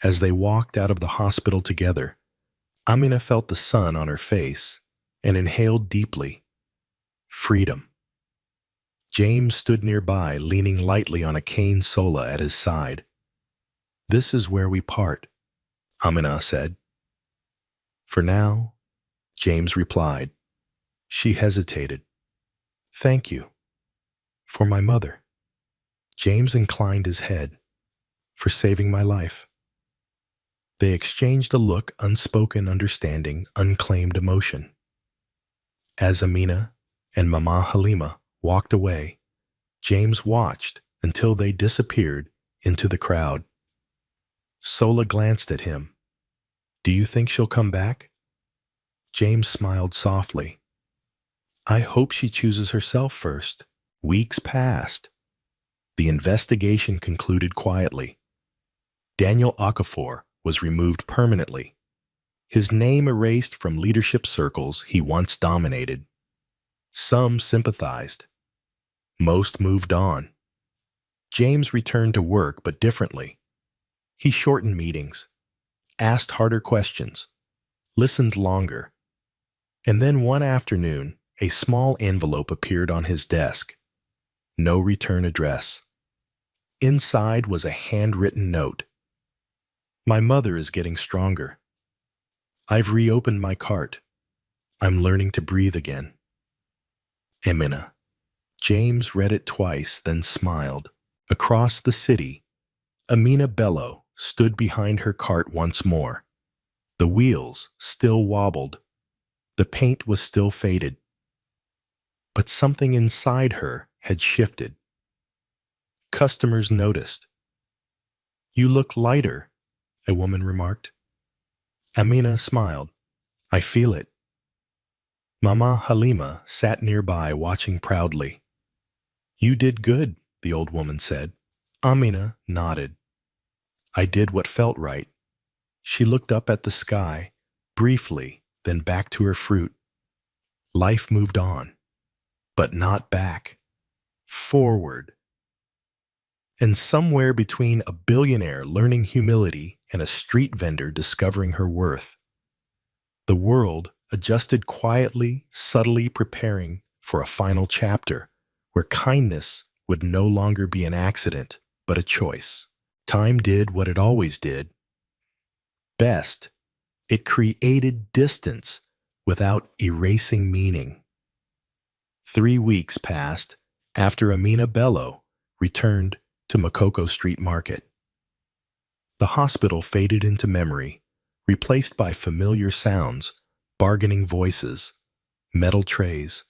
As they walked out of the hospital together, Amina felt the sun on her face and inhaled deeply. Freedom. James stood nearby, leaning lightly on a cane sola at his side. This is where we part, Amina said. For now, James replied. She hesitated. Thank you. For my mother. James inclined his head. For saving my life. They exchanged a look, unspoken understanding, unclaimed emotion. As Amina and Mama Halima walked away, James watched until they disappeared into the crowd. Sola glanced at him. Do you think she'll come back? James smiled softly. I hope she chooses herself first. Weeks passed. The investigation concluded quietly. Daniel Okafor was removed permanently, his name erased from leadership circles he once dominated. Some sympathized. Most moved on. James returned to work, but differently. He shortened meetings, asked harder questions, listened longer. And then one afternoon, a small envelope appeared on his desk. No return address. Inside was a handwritten note. My mother is getting stronger. I've reopened my cart. I'm learning to breathe again. Amina. James read it twice, then smiled. Across the city, Amina Bello stood behind her cart once more. The wheels still wobbled. The paint was still faded. But something inside her had shifted. Customers noticed. You look lighter, a woman remarked. Amina smiled. I feel it. Mama Halima sat nearby watching proudly. You did good, the old woman said. Amina nodded. I did what felt right. She looked up at the sky, briefly, then back to her fruit. Life moved on, but not back. Forward. And somewhere between a billionaire learning humility and a street vendor discovering her worth, the world adjusted quietly, subtly preparing for a final chapter where kindness would no longer be an accident, but a choice. Time did what it always did best. It created distance without erasing meaning. 3 weeks passed after Amina Bello returned to Makoko Street Market. The hospital faded into memory, replaced by familiar sounds, bargaining voices, metal trays,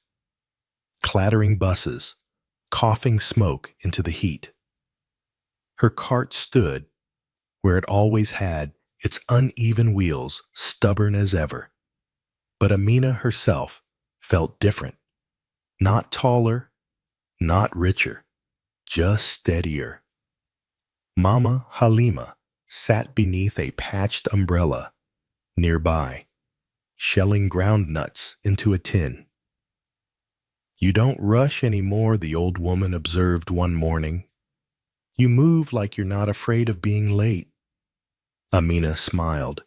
clattering buses, coughing smoke into the heat. Her cart stood where it always had, its uneven wheels stubborn as ever. But Amina herself felt different. Not taller, not richer, just steadier. Mama Halima sat beneath a patched umbrella nearby, shelling ground nuts into a tin. "You don't rush anymore," the old woman observed one morning. "You move like you're not afraid of being late." Amina smiled.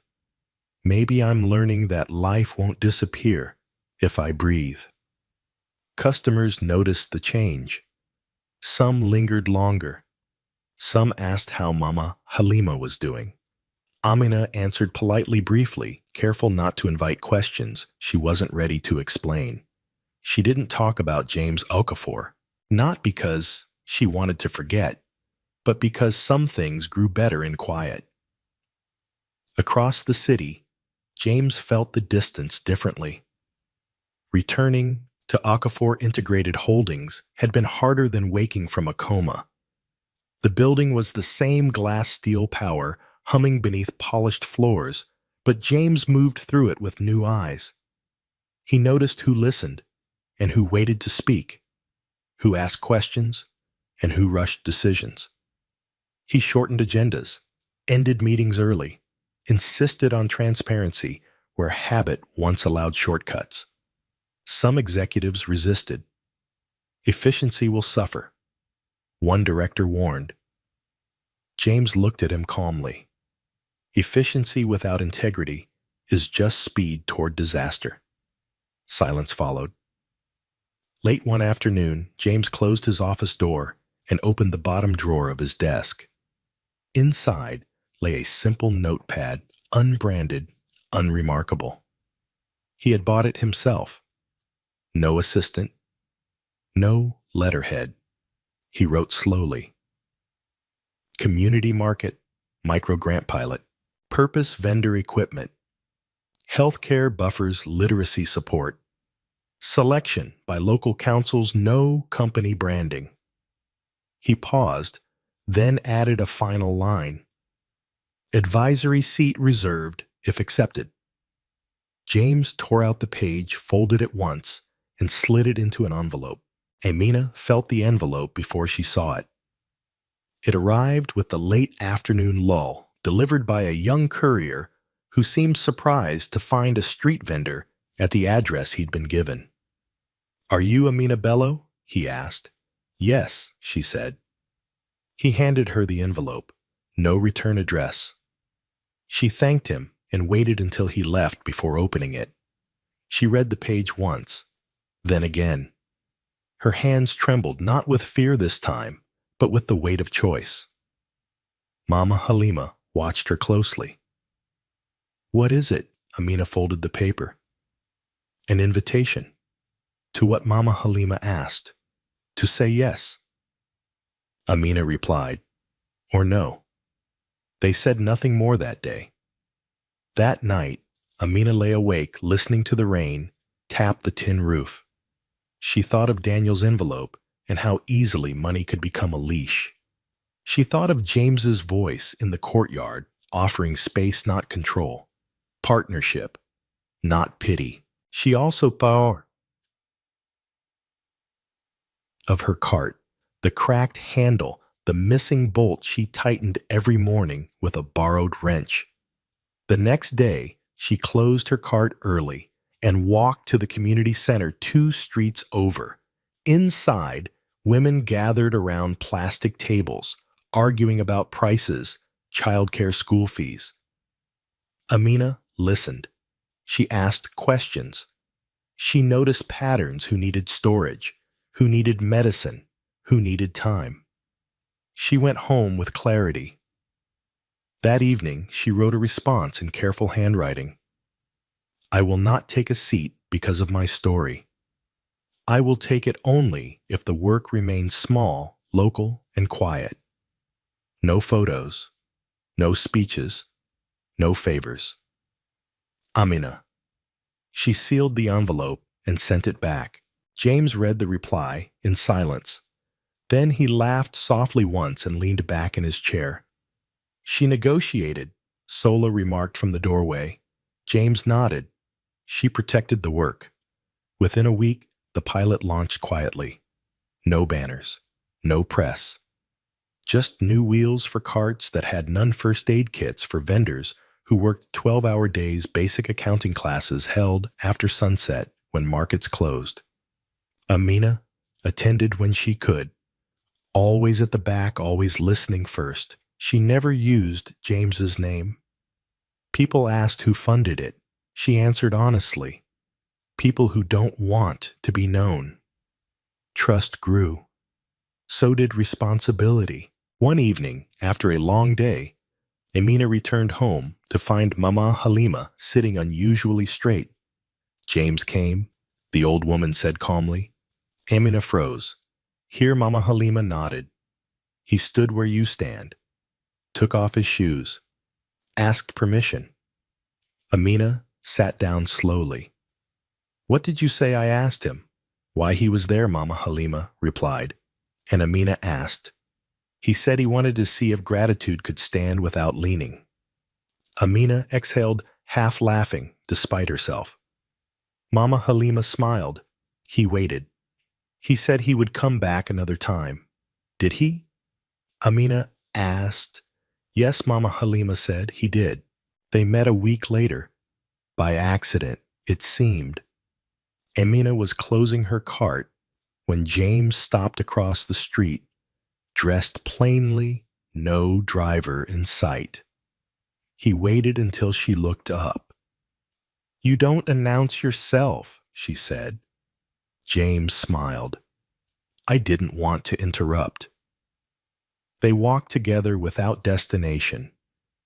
"Maybe I'm learning that life won't disappear if I breathe." Customers noticed the change. Some lingered longer. Some asked how Mama Halima was doing. Amina answered politely, briefly, careful not to invite questions she wasn't ready to explain. She didn't talk about James Okafor, not because she wanted to forget, but because some things grew better in quiet. Across the city, James felt the distance differently. Returning to Okafor Integrated Holdings had been harder than waking from a coma. The building was the same glass steel power humming beneath polished floors, but James moved through it with new eyes. He noticed who listened and who waited to speak, who asked questions and who rushed decisions. He shortened agendas, ended meetings early, insisted on transparency where habit once allowed shortcuts. Some executives resisted. "Efficiency will suffer," one director warned. James looked at him calmly. "Efficiency without integrity is just speed toward disaster." Silence followed. Late one afternoon, James closed his office door and opened the bottom drawer of his desk. Inside lay a simple notepad, unbranded, unremarkable. He had bought it himself. No assistant, no letterhead. He wrote slowly. Community market, micro-grant pilot, purpose vendor equipment, healthcare buffers literacy support, selection by local councils, no company branding. He paused, then added a final line. Advisory seat reserved if accepted. James tore out the page, folded it once, and slid it into an envelope. Amina felt the envelope before she saw it. It arrived with the late afternoon lull, delivered by a young courier who seemed surprised to find a street vendor at the address he'd been given. "Are you Amina Bello?" he asked. "Yes," she said. He handed her the envelope. No return address. She thanked him and waited until he left before opening it. She read the page once, then again. Her hands trembled, not with fear this time, but with the weight of choice. Mama Halima watched her closely. "What is it?" Amina folded the paper. "An invitation." To what Mama Halima asked. To say yes. Amina replied, or no. They said nothing more that day. That night, Amina lay awake, listening to the rain tap the tin roof. She thought of Daniel's envelope and how easily money could become a leash. She thought of James's voice in the courtyard, offering space, not control, partnership, not pity. She also thought of her cart, the cracked handle, the missing bolt she tightened every morning with a borrowed wrench. The next day, she closed her cart early and walked to the community center 2 streets over. Inside, women gathered around plastic tables, arguing about prices, childcare school fees. Amina listened. She asked questions. She noticed patterns: who needed storage, who needed medicine, who needed time. She went home with clarity. That evening, she wrote a response in careful handwriting. I will not take a seat because of my story. I will take it only if the work remains small, local, and quiet. No photos, no speeches, no favors. Amina. She sealed the envelope and sent it back. James read the reply in silence. Then he laughed softly once and leaned back in his chair. She negotiated, Sola remarked from the doorway. James nodded. She protected the work. Within a week, the pilot launched quietly. No banners, no press. Just new wheels for carts that had none first aid kits for vendors who worked 12-hour days basic accounting classes held after sunset when markets closed. Amina attended when she could, always at the back, always listening first. She never used James's name. People asked who funded it. She answered honestly. People who don't want to be known. Trust grew. So did responsibility. One evening, after a long day, Amina returned home to find Mama Halima sitting unusually straight. James came, the old woman said calmly. Amina froze. Here Mama Halima nodded. He stood where you stand, took off his shoes, asked permission. Amina sat down slowly. What did you say I asked him? Why he was there, Mama Halima replied. And Amina asked. He said he wanted to see if gratitude could stand without leaning. Amina exhaled, half laughing, despite herself. Mama Halima smiled. He waited. He said he would come back another time. Did he? Amina asked. Yes, Mama Halima said he did. They met a week later. By accident, it seemed. Amina was closing her cart when James stopped across the street, dressed plainly, no driver in sight. He waited until she looked up. You don't announce yourself, she said. James smiled. I didn't want to interrupt. They walked together without destination,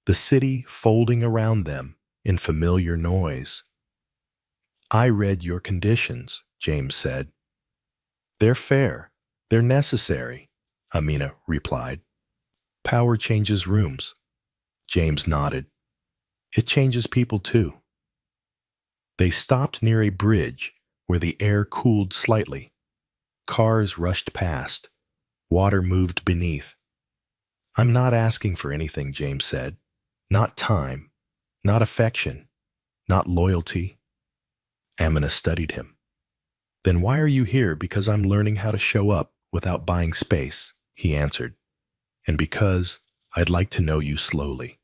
the city folding around them in familiar noise. I read your conditions, James said. They're fair. They're necessary, Amina replied. Power changes rooms. James nodded. It changes people too. They stopped near a bridge where the air cooled slightly. Cars rushed past. Water moved beneath. I'm not asking for anything, James said. Not time, not affection, not loyalty. Amina studied him. Then why are you here? Because I'm learning how to show up without buying space, he answered. And because I'd like to know you slowly.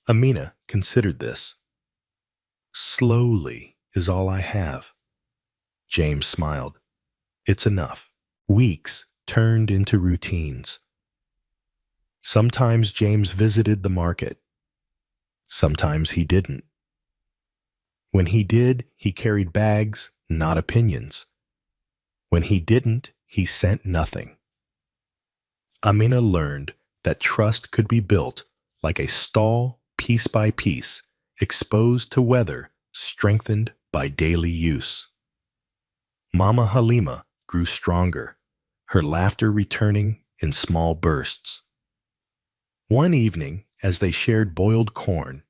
Amina considered this. Slowly is all I have. James smiled. It's enough. Weeks turned into routines. Sometimes James visited the market. Sometimes he didn't. When he did, he carried bags, not opinions. When he didn't, he sent nothing. Amina learned that trust could be built like a stall, piece by piece, exposed to weather, strengthened by daily use. Mama Halima grew stronger, her laughter returning in small bursts. One evening, as they shared boiled corn,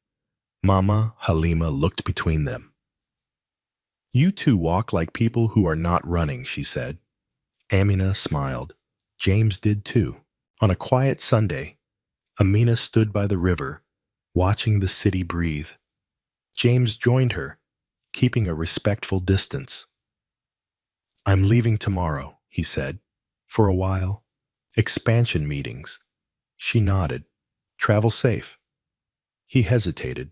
Mama Halima looked between them. You two walk like people who are not running, she said. Amina smiled. James did too. On a quiet Sunday, Amina stood by the river, watching the city breathe. James joined her, keeping a respectful distance. I'm leaving tomorrow, he said. For a while. Expansion meetings. She nodded. Travel safe. He hesitated.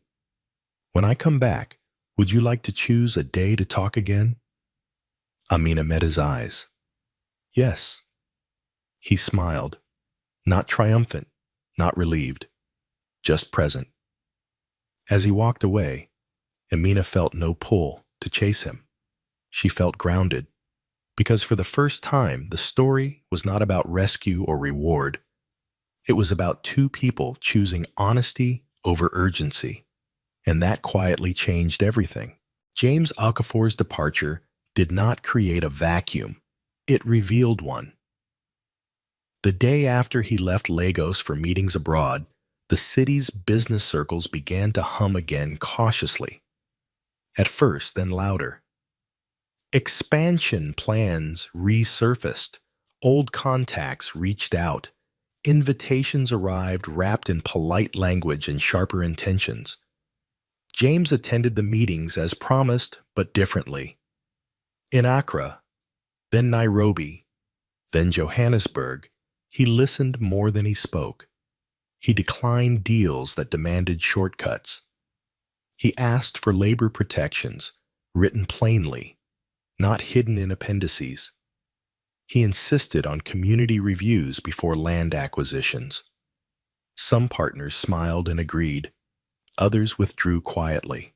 When I come back, would you like to choose a day to talk again? Amina met his eyes. Yes. He smiled. Not triumphant, not relieved, just present. As he walked away, Amina felt no pull to chase him. She felt grounded. Because for the first time, the story was not about rescue or reward. It was about two people choosing honesty over urgency. And that quietly changed everything. James Okafor's departure did not create a vacuum. It revealed one. The day after he left Lagos for meetings abroad, the city's business circles began to hum again cautiously. At first, then louder. Expansion plans resurfaced. Old contacts reached out. Invitations arrived wrapped in polite language and sharper intentions. James attended the meetings as promised, but differently. In Accra, then Nairobi, then Johannesburg, he listened more than he spoke. He declined deals that demanded shortcuts. He asked for labor protections, written plainly, not hidden in appendices. He insisted on community reviews before land acquisitions. Some partners smiled and agreed. Others withdrew quietly.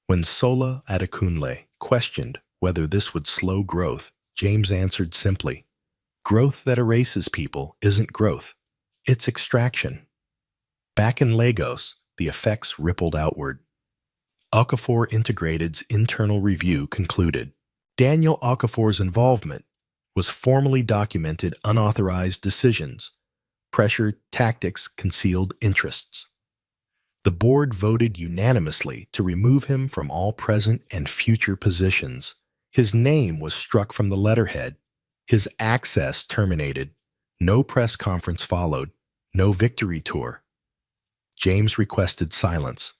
When Sola Adekunle questioned whether this would slow growth, James answered simply, "Growth that erases people isn't growth. It's extraction." Back in Lagos, the effects rippled outward. Okafor Integrated's internal review concluded. Daniel Okafor's involvement was formally documented unauthorized decisions, pressure tactics, concealed interests. The board voted unanimously to remove him from all present and future positions. His name was struck from the letterhead. His access terminated. No press conference followed. No victory tour. James requested silence.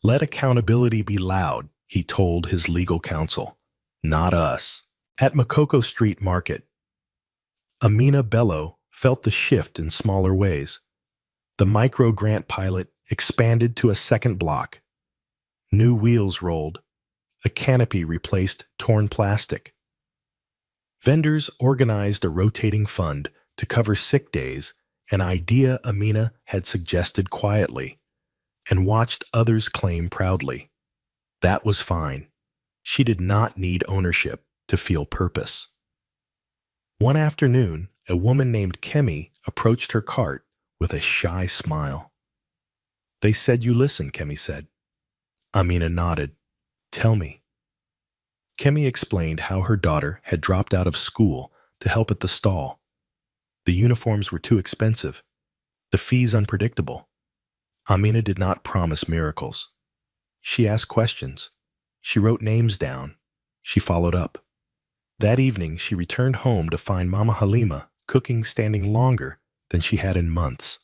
"Let accountability be loud," he told his legal counsel. "Not us." At Makoko Street Market, Amina Bello felt the shift in smaller ways. The micro-grant pilot expanded to a second block. New wheels rolled. A canopy replaced torn plastic. Vendors organized a rotating fund to cover sick days, an idea Amina had suggested quietly, and watched others claim proudly. That was fine. She did not need ownership to feel purpose. One afternoon, a woman named Kemi approached her cart with a shy smile. "They said you listen," Kemi said. Amina nodded. "Tell me." Kemi explained how her daughter had dropped out of school to help at the stall. The uniforms were too expensive, the fees unpredictable. Amina did not promise miracles. She asked questions. She wrote names down. She followed up. That evening, she returned home to find Mama Halima cooking standing longer than she had in months.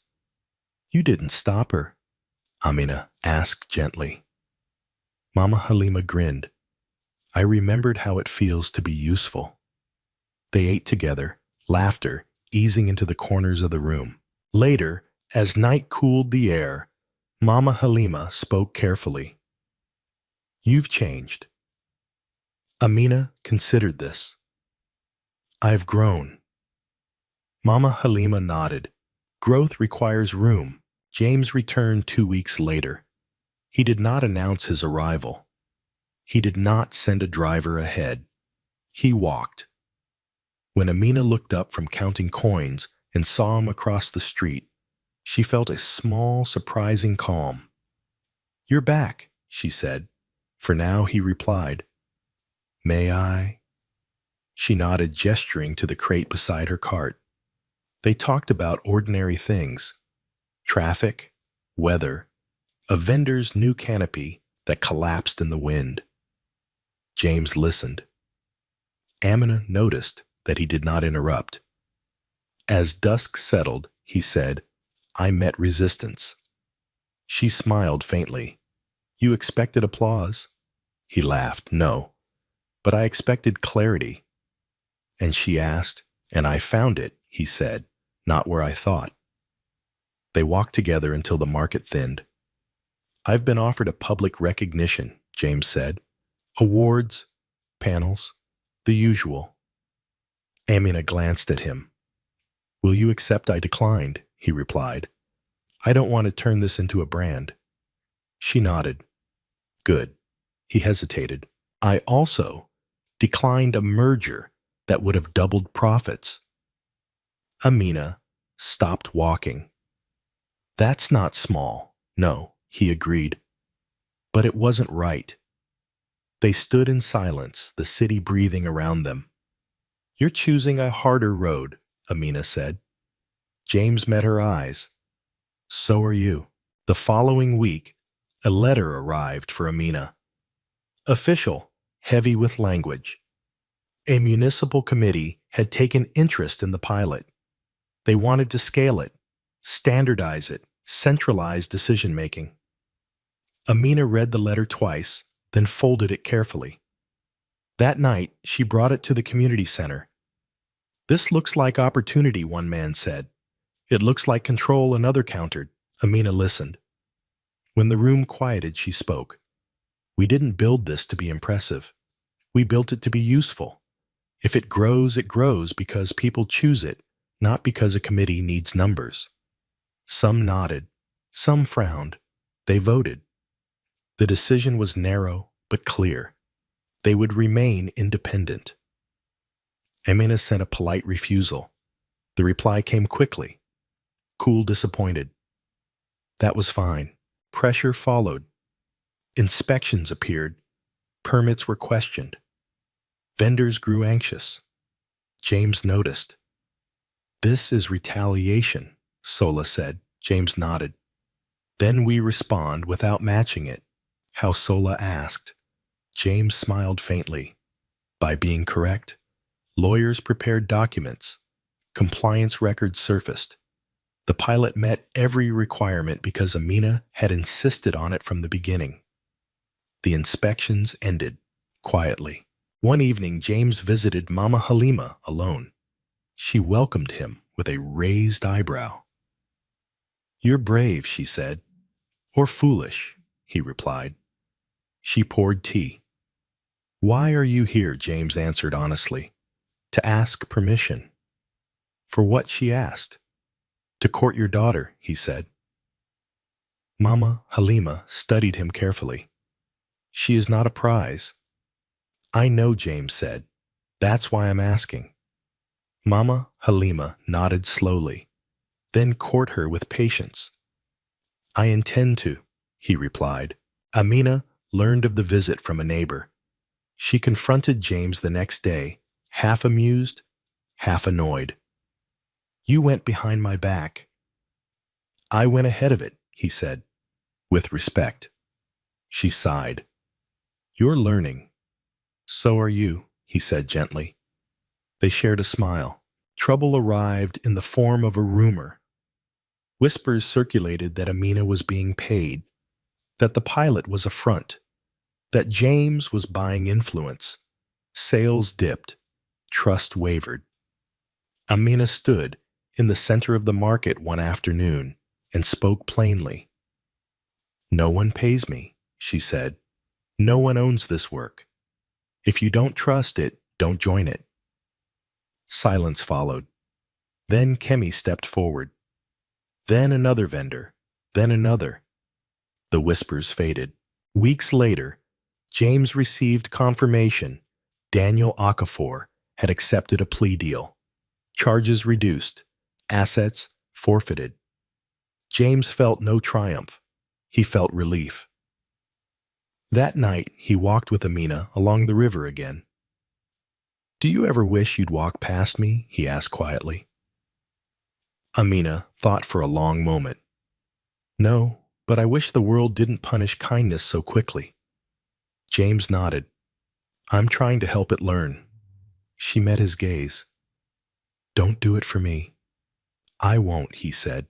"You didn't stop her?" Amina asked gently. Mama Halima grinned. "I remembered how it feels to be useful." They ate together, laughter easing into the corners of the room. Later, as night cooled the air, Mama Halima spoke carefully. "You've changed." Amina considered this. "I've grown." Mama Halima nodded. Growth requires room. James returned 2 weeks later. He did not announce his arrival. He did not send a driver ahead. He walked. When Amina looked up from counting coins and saw him across the street, she felt a small, surprising calm. "You're back," she said. For now, he replied. "May I?" She nodded, gesturing to the crate beside her cart. They talked about ordinary things. Traffic, weather, a vendor's new canopy that collapsed in the wind. James listened. Amina noticed that he did not interrupt. As dusk settled, he said, "I met resistance." She smiled faintly. "You expected applause?" He laughed. "No, but I expected clarity." And she asked, "And I found it," he said, "not where I thought." They walked together until the market thinned. "I've been offered a public recognition," James said. "Awards, panels, the usual." Amina glanced at him. "Will you accept I declined?" he replied. "I don't want to turn this into a brand." She nodded. "Good." He hesitated. "I also declined a merger that would have doubled profits. Amina stopped walking. That's not small, no, he agreed. But it wasn't right. They stood in silence, the city breathing around them. You're choosing a harder road, Amina said. James met her eyes. So are you. The following week, a letter arrived for Amina. Official, heavy with language. A municipal committee had taken interest in the pilot. They wanted to scale it, standardize it, centralize decision-making. Amina read the letter twice, then folded it carefully. That night, she brought it to the community center. This looks like opportunity, one man said. It looks like control, another countered. Amina listened. When the room quieted, she spoke. We didn't build this to be impressive. We built it to be useful. If it grows because people choose it, not because a committee needs numbers. Some nodded. Some frowned. They voted. The decision was narrow but clear. They would remain independent. Amina sent a polite refusal. The reply came quickly. Cool, disappointed. That was fine. Pressure followed. Inspections appeared. Permits were questioned. Vendors grew anxious. James noticed. This is retaliation, Sola said. James nodded. Then we respond without matching it. How, Sola asked. James smiled faintly. By being correct. Lawyers prepared documents. Compliance records surfaced. The pilot met every requirement because Amina had insisted on it from the beginning. The inspections ended, quietly. One evening, James visited Mama Halima alone. She welcomed him with a raised eyebrow. You're brave, she said. Or foolish, he replied. She poured tea. Why are you here? James answered honestly. To ask permission. For what? She asked. To court your daughter, he said. Mama Halima studied him carefully. She is not a prize. I know, James said. That's why I'm asking. Mama Halima nodded slowly. Then court her with patience. I intend to, he replied. Amina learned of the visit from a neighbor. She confronted James the next day, half amused, half annoyed. You went behind my back. I went ahead of it, he said, with respect. She sighed. You're learning. So are you, he said gently. They shared a smile. Trouble arrived in the form of a rumor. Whispers circulated that Amina was being paid, that the pilot was a front, that James was buying influence. Sales dipped. Trust wavered. Amina stood in the center of the market one afternoon and spoke plainly. No one pays me, she said. No one owns this work. If you don't trust it, don't join it. Silence followed. Then Kemi stepped forward. Then another vendor. Then another. The whispers faded. Weeks later, James received confirmation Daniel Okafor had accepted a plea deal. Charges reduced. Assets forfeited. James felt no triumph. He felt relief. That night, he walked with Amina along the river again. Do you ever wish you'd walk past me? He asked quietly. Amina thought for a long moment. No, but I wish the world didn't punish kindness so quickly. James nodded. I'm trying to help it learn. She met his gaze. Don't do it for me. I won't, he said.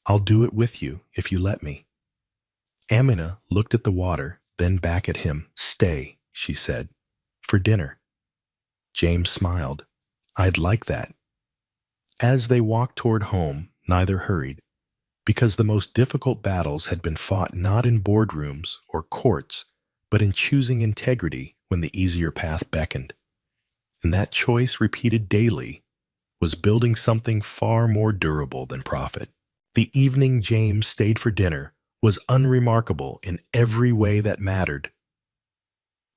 I'll do it with you if you let me. Amina looked at the water, then back at him. Stay, she said. For dinner. James smiled. I'd like that. As they walked toward home, neither hurried, because the most difficult battles had been fought not in boardrooms or courts, but in choosing integrity when the easier path beckoned. And that choice, repeated daily, was building something far more durable than profit. The evening James stayed for dinner was unremarkable in every way that mattered.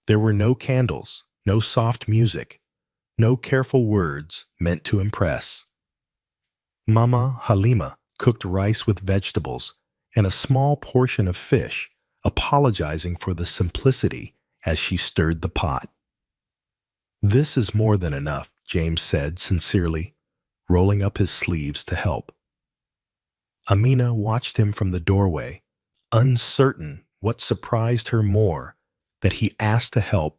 There were no candles, No soft music, no careful words meant to impress. Mama Halima cooked rice with vegetables and a small portion of fish, apologizing for the simplicity as she stirred the pot. "This is more than enough," James said sincerely, rolling up his sleeves to help. Amina watched him from the doorway, uncertain what surprised her more, that he asked to help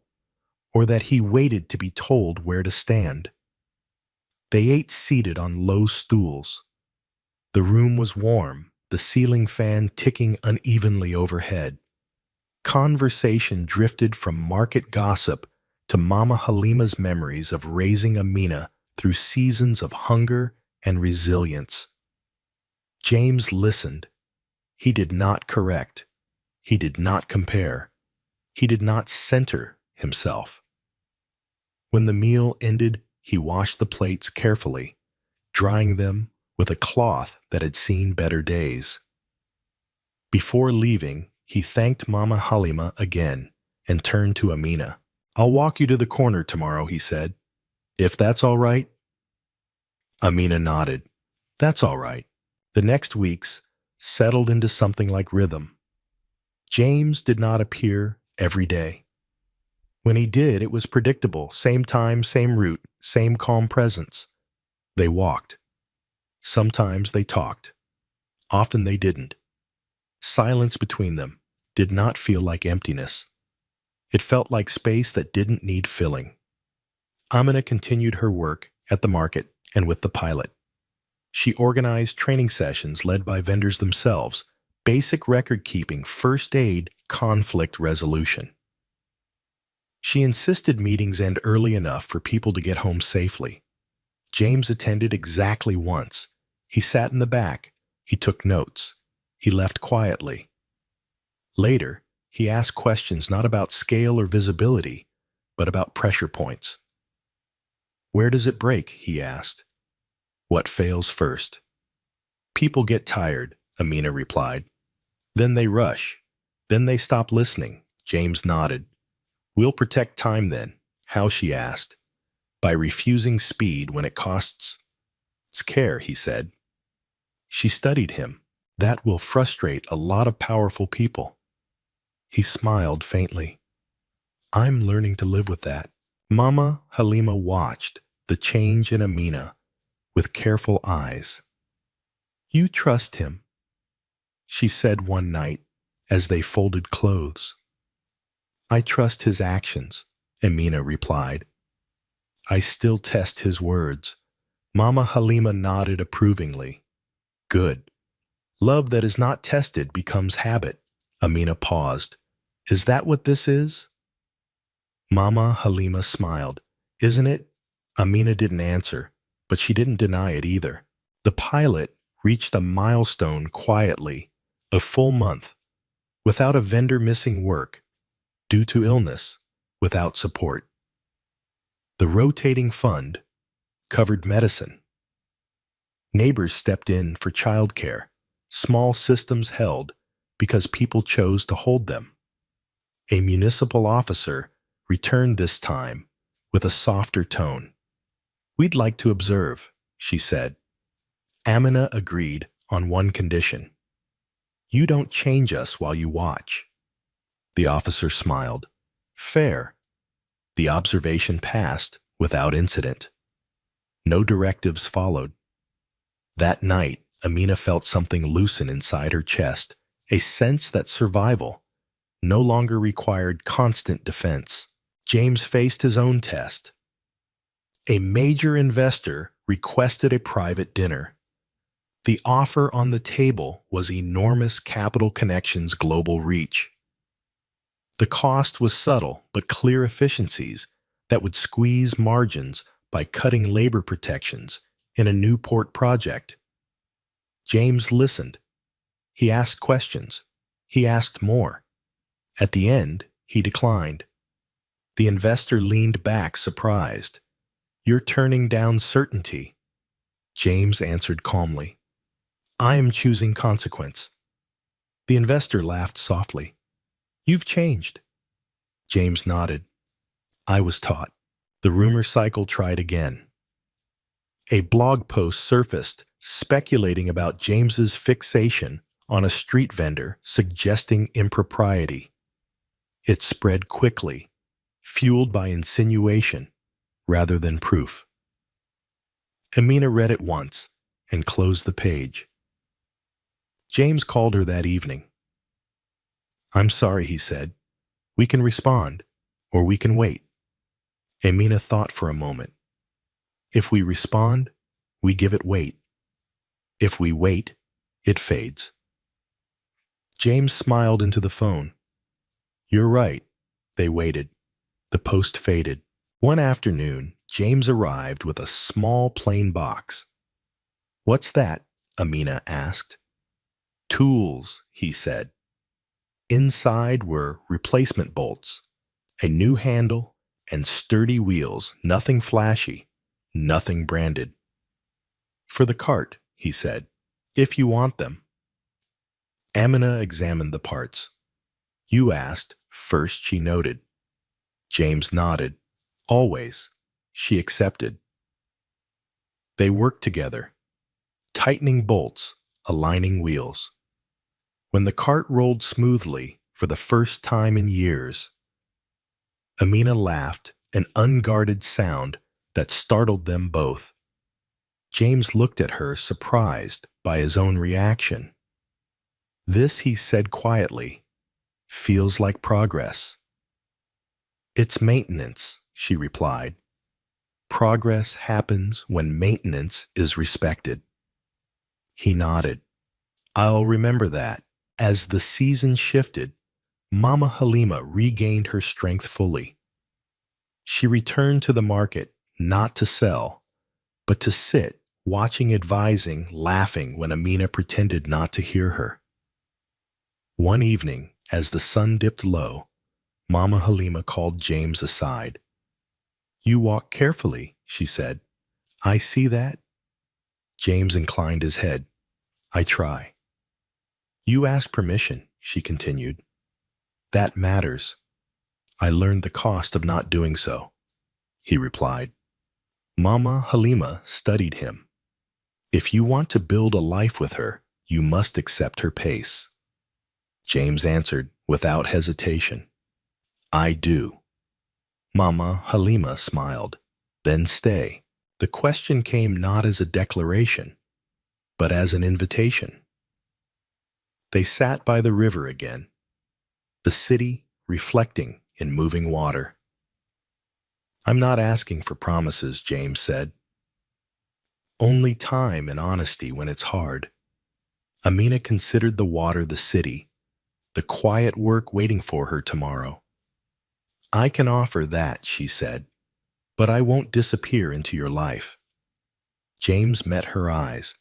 or that he waited to be told where to stand. They ate seated on low stools. The room was warm, the ceiling fan ticking unevenly overhead. Conversation drifted from market gossip to Mama Halima's memories of raising Amina through seasons of hunger and resilience. James listened. He did not correct. He did not compare. He did not center himself. When the meal ended, he washed the plates carefully, drying them with a cloth that had seen better days. Before leaving, he thanked Mama Halima again and turned to Amina. "I'll walk you to the corner tomorrow," he said. "If that's all right?" Amina nodded. "That's all right." The next weeks settled into something like rhythm. James did not appear every day. When he did, it was predictable. Same time, same route, same calm presence. They walked. Sometimes they talked. Often they didn't. Silence between them did not feel like emptiness. It felt like space that didn't need filling. Amina continued her work at the market and with the pilot. She organized training sessions led by vendors themselves, basic record keeping, first aid, conflict resolution. She insisted meetings end early enough for people to get home safely. James attended exactly once. He sat in the back. He took notes. He left quietly. Later, he asked questions not about scale or visibility, but about pressure points. "Where does it break?" he asked. "What fails first?" "People get tired," Amina replied. "Then they rush. Then they stop listening." James nodded. "We'll protect time then." "How?" she asked. "By refusing speed when it costs care," he said. She studied him. "That will frustrate a lot of powerful people." He smiled faintly. "I'm learning to live with that." Mama Halima watched the change in Amina with careful eyes. "You trust him," she said one night as they folded clothes. "I trust his actions," Amina replied. "I still test his words." Mama Halima nodded approvingly. "Good. Love that is not tested becomes habit." Amina paused. "Is that what this is?" Mama Halima smiled. "Isn't it?" Amina didn't answer, but she didn't deny it either. The pilot reached a milestone quietly, a full month, without a vendor missing work, due to illness, without support. The rotating fund covered medicine. Neighbors stepped in for childcare. Small systems held because people chose to hold them. A municipal officer returned this time with a softer tone. "We'd like to observe," she said. Amina agreed on one condition. "You don't change us while you watch." The officer smiled. "Fair." The observation passed without incident. No directives followed. That night, Amina felt something loosen inside her chest, a sense that survival no longer required constant defense. James faced his own test. A major investor requested a private dinner. The offer on the table was enormous Capital Connections' global reach. The cost was subtle but clear efficiencies that would squeeze margins by cutting labor protections in a new port project. James listened. He asked questions. He asked more. At the end, he declined. The investor leaned back, surprised. "You're turning down certainty." James answered calmly. "I am choosing consequence." The investor laughed softly. "You've changed." James nodded. I was taught. The rumor cycle tried again. A blog post surfaced speculating about James's fixation on a street vendor suggesting impropriety. It spread quickly, fueled by insinuation rather than proof. Amina read it once and closed the page. James called her that evening. "I'm sorry," he said. "We can respond, or we can wait." Amina thought for a moment. If we respond, we give it weight. If we wait, it fades. James smiled into the phone. "You're right." They waited. The post faded. One afternoon, James arrived with a small plain box. "What's that?" Amina asked. "Tools," he said. Inside were replacement bolts, a new handle, and sturdy wheels, nothing flashy, nothing branded. "For the cart," he said, "if you want them." Amina examined the parts. "You asked," first she noted. James nodded. "Always." She accepted. They worked together, tightening bolts, aligning wheels. When the cart rolled smoothly for the first time in years, Amina laughed, an unguarded sound that startled them both. James looked at her, surprised by his own reaction. "This," he said quietly, "feels like progress." "It's maintenance," she replied. "Progress happens when maintenance is respected." He nodded. "I'll remember that." As the season shifted, Mama Halima regained her strength fully. She returned to the market, not to sell, but to sit, watching, advising, laughing when Amina pretended not to hear her. One evening, as the sun dipped low, Mama Halima called James aside. "You walk carefully," she said. "I see that." James inclined his head. "I try." "You ask permission," she continued. "That matters." "I learned the cost of not doing so," he replied. Mama Halima studied him. "If you want to build a life with her, you must accept her pace." James answered without hesitation. "I do." Mama Halima smiled. "Then stay." The question came not as a declaration, but as an invitation. They sat by the river again, the city reflecting in moving water. "I'm not asking for promises," James said. "Only time and honesty when it's hard." Amina considered the water, the city, the quiet work waiting for her tomorrow. "I can offer that," she said, "but I won't disappear into your life." James met her eyes.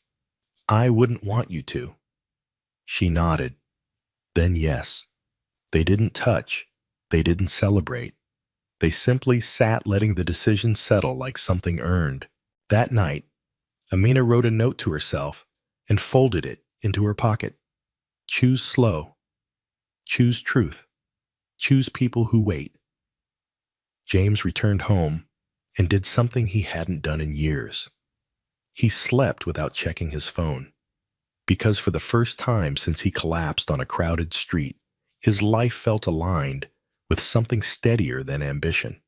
"I wouldn't want you to." She nodded. Then yes. They didn't touch. They didn't celebrate. They simply sat, letting the decision settle like something earned. That night, Amina wrote a note to herself and folded it into her pocket. "Choose slow. Choose truth. Choose people who wait." James returned home and did something he hadn't done in years. He slept without checking his phone, because for the first time since he collapsed on a crowded street, his life felt aligned with something steadier than ambition.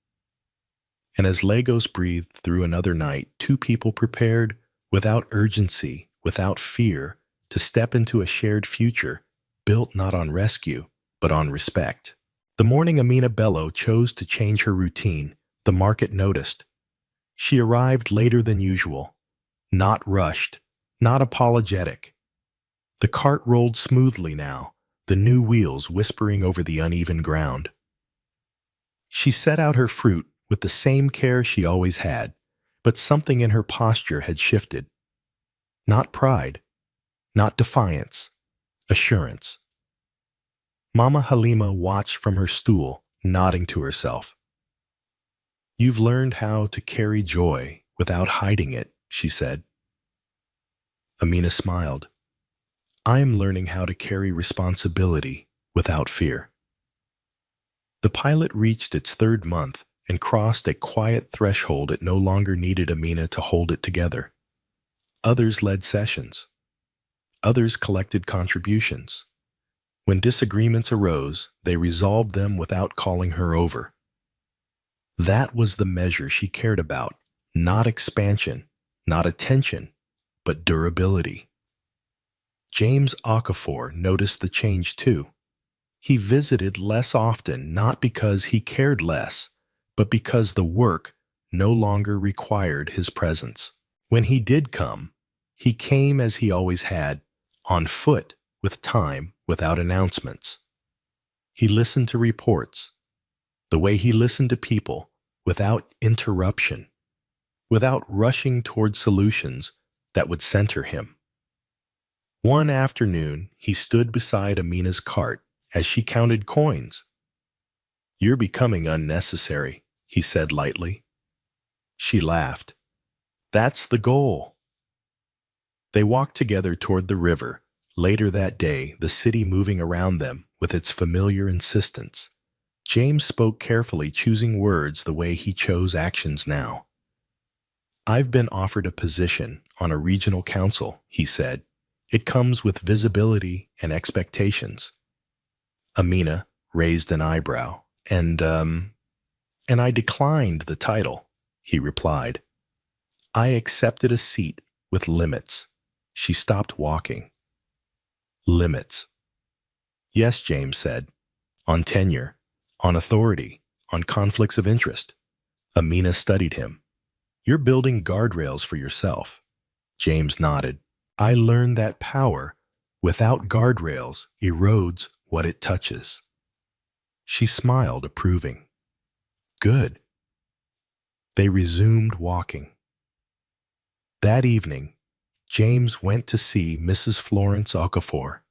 And as Lagos breathed through another night, two people prepared, without urgency, without fear, to step into a shared future built not on rescue, but on respect. The morning Amina Bello chose to change her routine, the market noticed. She arrived later than usual, not rushed, not apologetic. The cart rolled smoothly now, the new wheels whispering over the uneven ground. She set out her fruit with the same care she always had, but something in her posture had shifted. Not pride, not defiance, assurance. Mama Halima watched from her stool, nodding to herself. "You've learned how to carry joy without hiding it," she said. Amina smiled. "I am learning how to carry responsibility without fear." The pilot reached its third month and crossed a quiet threshold it no longer needed Amina to hold it together. Others led sessions. Others collected contributions. When disagreements arose, they resolved them without calling her over. That was the measure she cared about, not expansion, not attention, but durability. James Okafor noticed the change too. He visited less often, not because he cared less, but because the work no longer required his presence. When he did come, he came as he always had, on foot, with time, without announcements. He listened to reports, the way he listened to people, without interruption, without rushing toward solutions that would center him. One afternoon, he stood beside Amina's cart as she counted coins. "You're becoming unnecessary," he said lightly. She laughed. "That's the goal." They walked together toward the river. Later that day, the city moving around them with its familiar insistence. James spoke carefully, choosing words the way he chose actions now. "I've been offered a position on a regional council," he said. "It comes with visibility and expectations." Amina raised an eyebrow. And I declined the title," he replied. "I accepted a seat with limits." She stopped walking. "Limits." "Yes," James said. "On tenure, on authority, on conflicts of interest." Amina studied him. "You're building guardrails for yourself." James nodded. "I learned that power, without guardrails, erodes what it touches." She smiled, approving. "Good." They resumed walking. That evening, James went to see Mrs. Florence Okafor.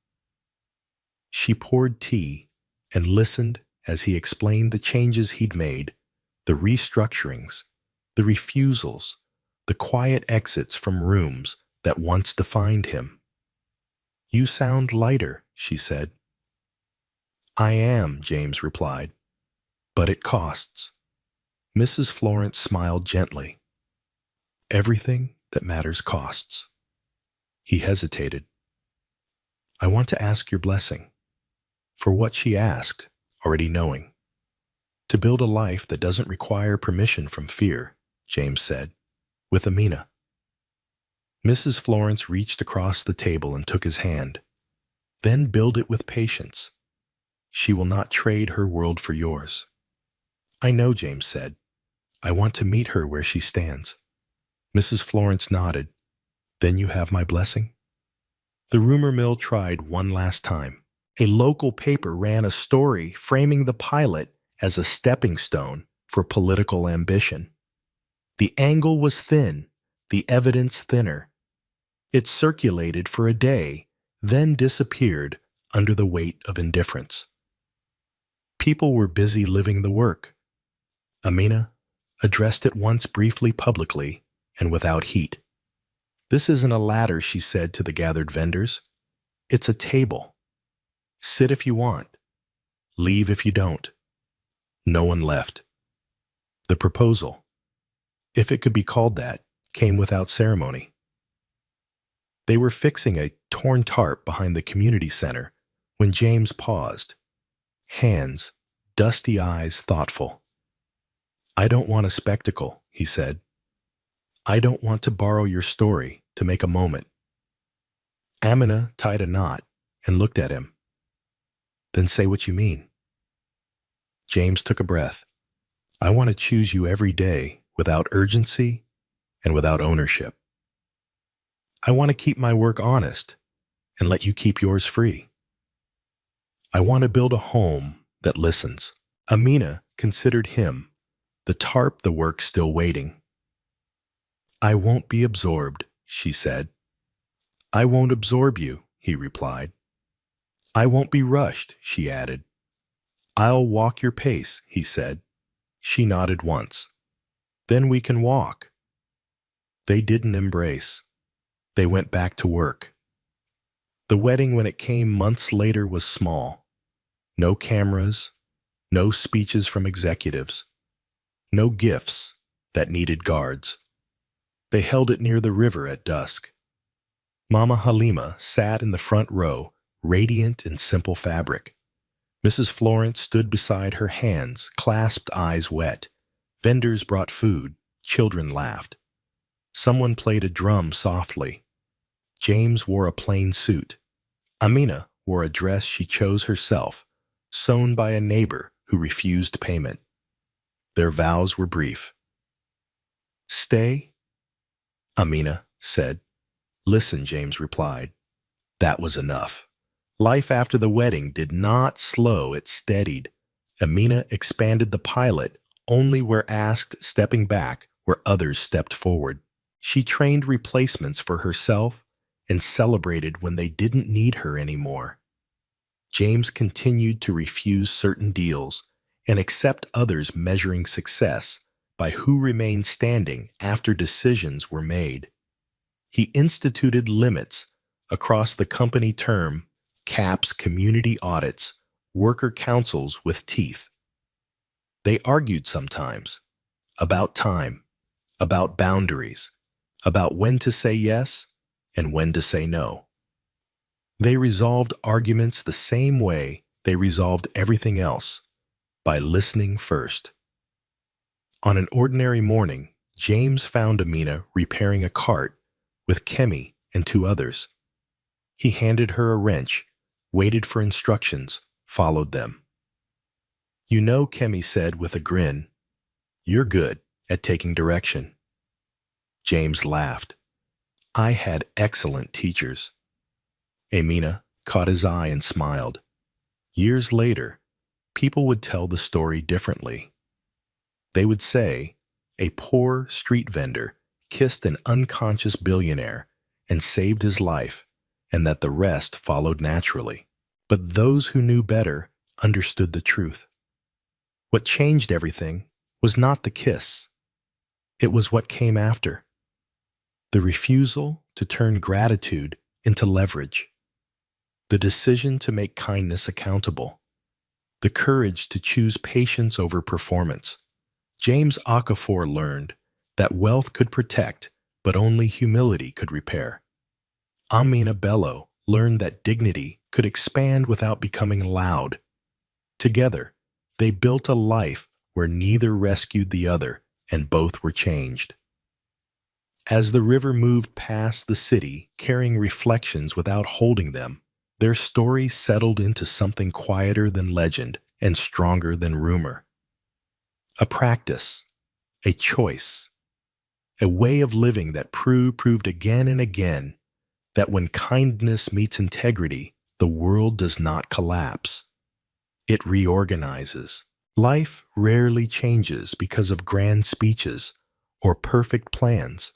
She poured tea and listened as he explained the changes he'd made, the restructurings, the refusals, the quiet exits from rooms that once defined him. "You sound lighter," she said. "I am," James replied, "but it costs." Mrs. Florence smiled gently. "Everything that matters costs." He hesitated. "I want to ask your blessing." For what she asked, already knowing. "To build a life that doesn't require permission from fear," James said, "with Amina." Mrs. Florence reached across the table and took his hand. "Then build it with patience. She will not trade her world for yours." "I know," James said. "I want to meet her where she stands." Mrs. Florence nodded. "Then you have my blessing?" The rumor mill tried one last time. A local paper ran a story framing the pilot as a stepping stone for political ambition. The angle was thin, the evidence thinner. It circulated for a day, then disappeared under the weight of indifference. People were busy living the work. Amina addressed it once briefly publicly and without heat. "This isn't a ladder," she said to the gathered vendors. "It's a table. Sit if you want. Leave if you don't." No one left. The proposal, if it could be called that, came without ceremony. They were fixing a torn tarp behind the community center when James paused. Hands, dusty eyes thoughtful. "I don't want a spectacle," he said. "I don't want to borrow your story to make a moment." Amina tied a knot and looked at him. "Then say what you mean." James took a breath. "I want to choose you every day without urgency and without ownership. I want to keep my work honest and let you keep yours free. I want to build a home that listens." Amina considered him, the tarp, the work still waiting. "I won't be absorbed," she said. "I won't absorb you," he replied. "I won't be rushed," she added. "I'll walk your pace," he said. She nodded once. "Then we can walk." They didn't embrace. They went back to work. The wedding, when it came months later, was small. No cameras, no speeches from executives. no gifts that needed guards. They held it near the river at dusk. Mama Halima sat in the front row, radiant in simple fabric. Mrs. Florence stood beside her, hands clasped, eyes wet. Vendors brought food. Children laughed. Someone played a drum softly. James wore a plain suit. Amina wore a dress she chose herself, sewn by a neighbor who refused payment. Their vows were brief. "Stay?" Amina said. "Listen," James replied. That was enough. Life after the wedding did not slow, it steadied. Amina expanded the pilot only where asked, stepping back where others stepped forward. She trained replacements for herself and celebrated when they didn't need her anymore. James continued to refuse certain deals and accept others, measuring success by who remained standing after decisions were made. He instituted limits across the company term, caps, community audits, worker councils with teeth. They argued sometimes about time, about boundaries, about when to say yes and when to say no. They resolved arguments the same way they resolved everything else, by listening first. On an ordinary morning, James found Amina repairing a cart with Kemi and two others. He handed her a wrench, waited for instructions, followed them. "You know," Kemi said with a grin, "you're good at taking direction." James laughed. "I had excellent teachers." Amina caught his eye and smiled. Years later, people would tell the story differently. They would say, a poor street vendor kissed an unconscious billionaire and saved his life, and that the rest followed naturally. But those who knew better understood the truth. What changed everything was not the kiss. It was what came after. The refusal to turn gratitude into leverage. The decision to make kindness accountable. The courage to choose patience over performance. James Okafor learned that wealth could protect, but only humility could repair. Amina Bello learned that dignity could expand without becoming loud. Together, they built a life where neither rescued the other, and both were changed. As the river moved past the city, carrying reflections without holding them, their story settled into something quieter than legend and stronger than rumor. A practice, a choice, a way of living that proved again and again that when kindness meets integrity, the world does not collapse. It reorganizes. Life rarely changes because of grand speeches or perfect plans.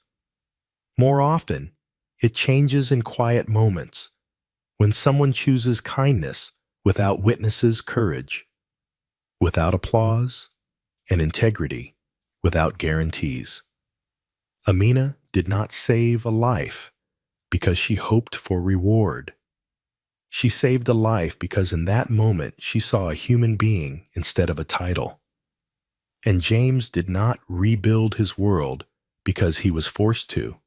More often, it changes in quiet moments, when someone chooses kindness without witnesses' courage, without applause, and integrity without guarantees. Amina did not save a life because she hoped for reward. She saved a life because in that moment she saw a human being instead of a title. And James did not rebuild his world because he was forced to,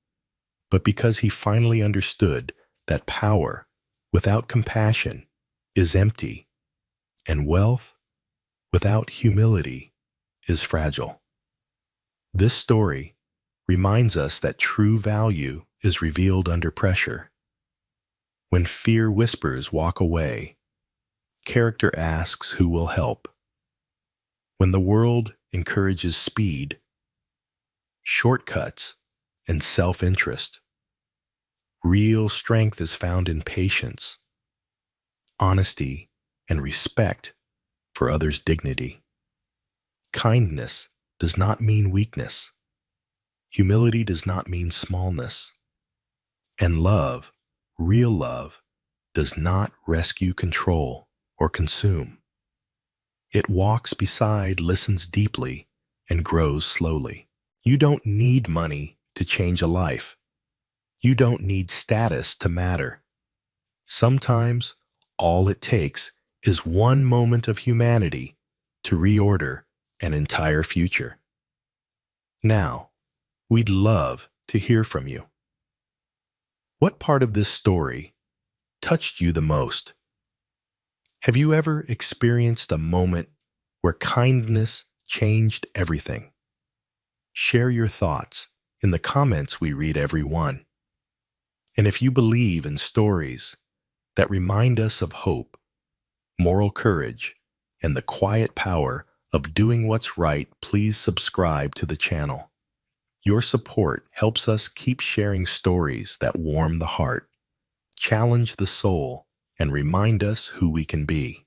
but because he finally understood that power without compassion is empty, and wealth without humility is fragile. This story reminds us that true value is revealed under pressure. When fear whispers, "Walk away," character asks, "Who will help?" When the world encourages speed, shortcuts, and self-interest, real strength is found in patience, honesty, and respect for others' dignity. Kindness does not mean weakness. Humility does not mean smallness. And love, real love, does not rescue, control, or consume. It walks beside, listens deeply, and grows slowly. You don't need money to change a life. You don't need status to matter. Sometimes, all it takes is one moment of humanity to reorder an entire future. Now, we'd love to hear from you. What part of this story touched you the most? Have you ever experienced a moment where kindness changed everything? Share your thoughts in the comments. We read every one. And if you believe in stories that remind us of hope, moral courage, and the quiet power of doing what's right, please subscribe to the channel. Your support helps us keep sharing stories that warm the heart, challenge the soul, and remind us who we can be.